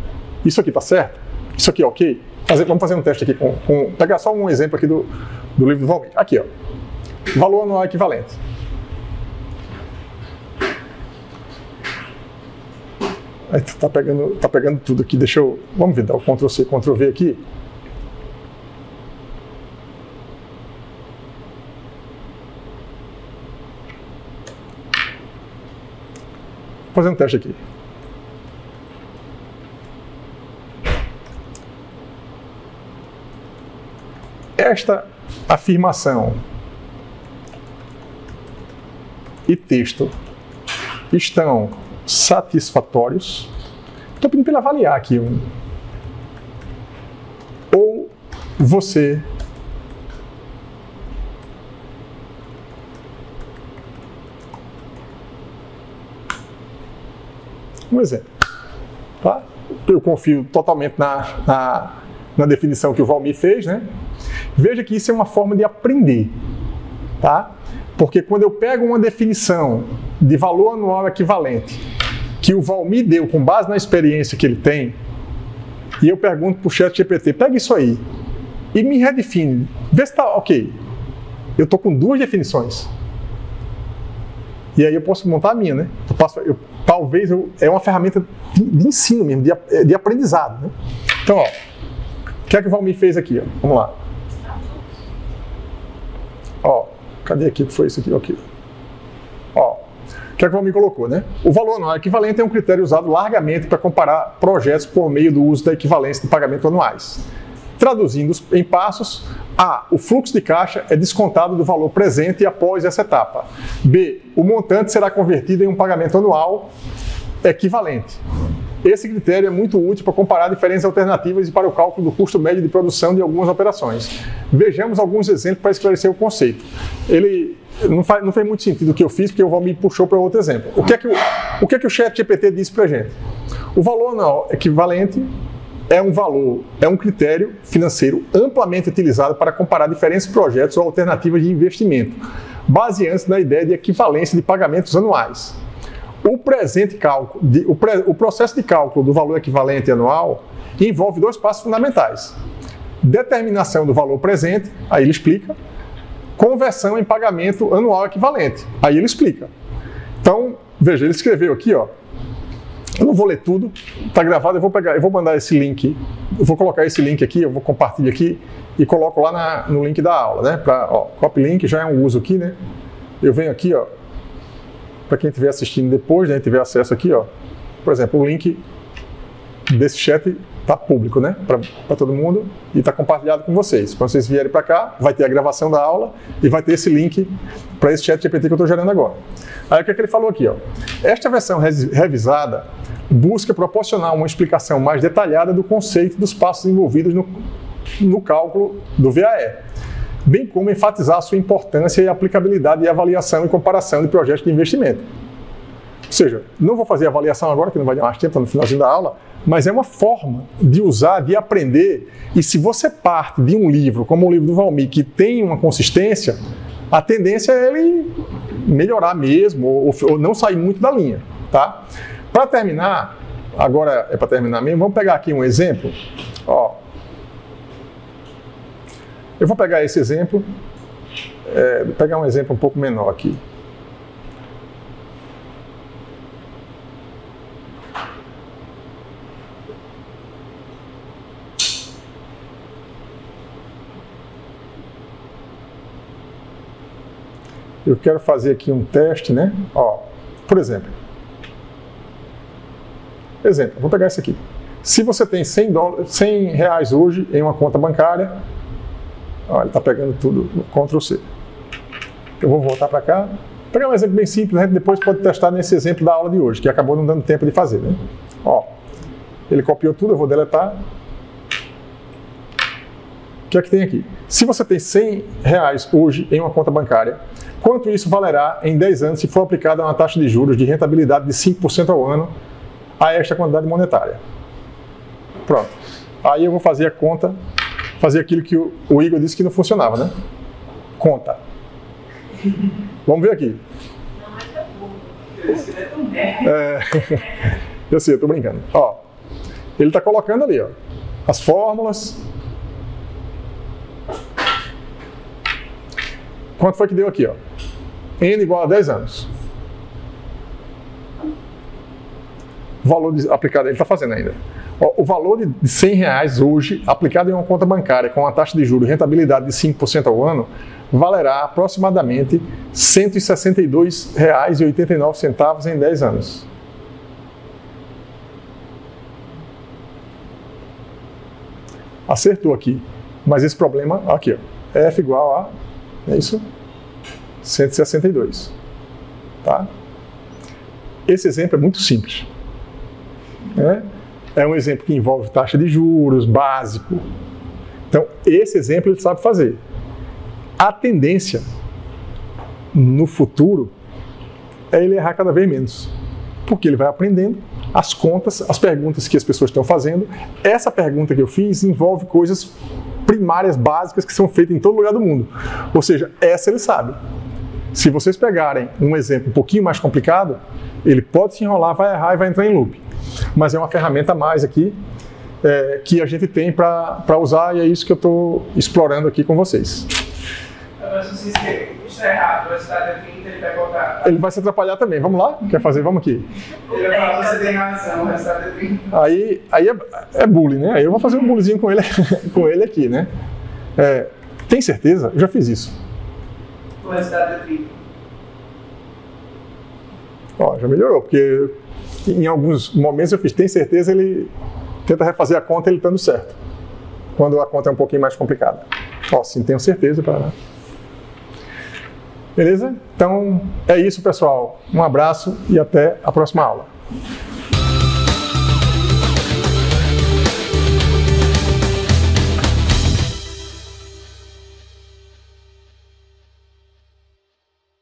Isso aqui está certo? Isso aqui é ok? Vamos fazer um teste aqui. Pegar só um exemplo aqui do livro do Valmir. Aqui, ó. Valor anual equivalente. Aí tá pegando tudo aqui. Vamos ver, dá o Ctrl+C, Ctrl+V aqui. Vou fazer um teste aqui. Esta afirmação e texto estão satisfatórios. Estou pedindo para ele avaliar aqui. Ou você um exemplo. Tá? Eu confio totalmente na definição que o Valmir fez, né? Veja que isso é uma forma de aprender. Tá? Porque quando eu pego uma definição de valor anual equivalente que o Valmir deu com base na experiência que ele tem, e eu pergunto para o ChatGPT, pega isso aí e me redefine, vê se está ok. Eu estou com duas definições. E aí eu posso montar a minha, né? É uma ferramenta de ensino mesmo, de aprendizado. Né? Então, ó, o que é que o Valmir fez aqui? Ó? Vamos lá. Ó, cadê aqui que foi isso aqui? Aqui. Ó, o que é que o Valmir colocou, né? O valor anual equivalente é um critério usado largamente para comparar projetos por meio do uso da equivalência de pagamento anuais. Traduzindo em passos, A. O fluxo de caixa é descontado do valor presente após essa etapa. B. O montante será convertido em um pagamento anual equivalente. Esse critério é muito útil para comparar diferentes alternativas e para o cálculo do custo médio de produção de algumas operações. Vejamos alguns exemplos para esclarecer o conceito. Ele não fez muito sentido o que eu fiz, porque o Valmir puxou para outro exemplo. O que é que o ChatGPT disse para a gente? O valor anual equivalente é um critério financeiro amplamente utilizado para comparar diferentes projetos ou alternativas de investimento, baseando-se na ideia de equivalência de pagamentos anuais. O processo de cálculo do valor equivalente anual envolve dois passos fundamentais. Determinação do valor presente, aí ele explica. Conversão em pagamento anual equivalente, aí ele explica. Então, Veja, ele escreveu aqui, ó. Eu não vou ler tudo, está gravado, eu vou mandar esse link, eu vou colocar esse link aqui, eu vou compartilhar aqui e coloco lá no link da aula, né? Copy link já é um uso aqui, né? Eu venho aqui, ó, para quem estiver assistindo depois, né, tiver acesso aqui, ó, por exemplo, o link desse chat está público, né? Para todo mundo e está compartilhado com vocês. Quando vocês vierem para cá, vai ter a gravação da aula e vai ter esse link para esse chat GPT que eu estou gerando agora. Aí o que é que ele falou aqui, ó? Esta versão revisada busca proporcionar uma explicação mais detalhada do conceito dos passos envolvidos no cálculo do VAE, bem como enfatizar sua importância e aplicabilidade e avaliação e comparação de projetos de investimento. Ou seja, não vou fazer a avaliação agora, que não vai dar mais tempo, está no finalzinho da aula, mas é uma forma de usar, de aprender, e se você parte de um livro, como o livro do Valmir, que tem uma consistência, a tendência é ele melhorar mesmo, ou não sair muito da linha, tá? Para terminar, agora é para terminar mesmo, vamos pegar aqui um exemplo. Ó, eu vou pegar esse exemplo, vou pegar um exemplo um pouco menor aqui. Eu quero fazer aqui um teste, né? Ó, por exemplo, vou pegar esse aqui. Se você tem 100 reais hoje em uma conta bancária, ó, ele está pegando tudo, Ctrl C. Eu vou voltar para cá, pegar um exemplo bem simples, a gente depois pode testar nesse exemplo da aula de hoje, que acabou não dando tempo de fazer, né? Ó, ele copiou tudo, eu vou deletar. O que é que tem aqui? Se você tem 100 reais hoje em uma conta bancária, quanto isso valerá em 10 anos se for aplicada uma taxa de juros de rentabilidade de 5% ao ano a esta quantidade monetária? Pronto. Aí eu vou fazer a conta, fazer aquilo que o Igor disse que não funcionava, né? Conta. Vamos ver aqui. Eu sei, eu estou brincando. Ó, ele está colocando ali, ó, as fórmulas. Quanto foi que deu aqui, ó? N igual a 10 anos. O valor aplicado, ele está fazendo ainda. Ó, o valor de 100 reais hoje, aplicado em uma conta bancária com uma taxa de juros e rentabilidade de 5% ao ano, valerá aproximadamente R$ 162,89 em 10 anos. Acertou aqui. Mas esse problema, aqui, ó, F igual a, é isso? 162. Tá? Esse exemplo é muito simples. É um exemplo que envolve taxa de juros, básico. Então, esse exemplo ele sabe fazer. A tendência no futuro é ele errar cada vez menos. Porque ele vai aprendendo as contas, as perguntas que as pessoas estão fazendo. Essa pergunta que eu fiz envolve coisas primárias, básicas, que são feitas em todo lugar do mundo. Ou seja, essa ele sabe. Se vocês pegarem um exemplo um pouquinho mais complicado, ele pode se enrolar, vai errar e vai entrar em loop. Mas é uma ferramenta a mais aqui que a gente tem para usar e é isso que eu estou explorando aqui com vocês. Mas se você está errado, o resultado é 30, ele vai colocar. Ele vai se atrapalhar também. Vamos lá? Quer fazer? Vamos aqui. Ele vai falar, você tem razão, o resultado é 30. Aí é bullying, né? Aí eu vou fazer um bullyingzinho com ele, com ele aqui, né? Tem certeza? Eu já fiz isso. O resultado é 30. Ó, já melhorou, porque em alguns momentos eu fiz, tem certeza, ele tenta refazer a conta ele estando certo. Quando a conta é um pouquinho mais complicada. Ó, sim, tenho certeza para... Beleza? Então, é isso, pessoal. Um abraço e até a próxima aula.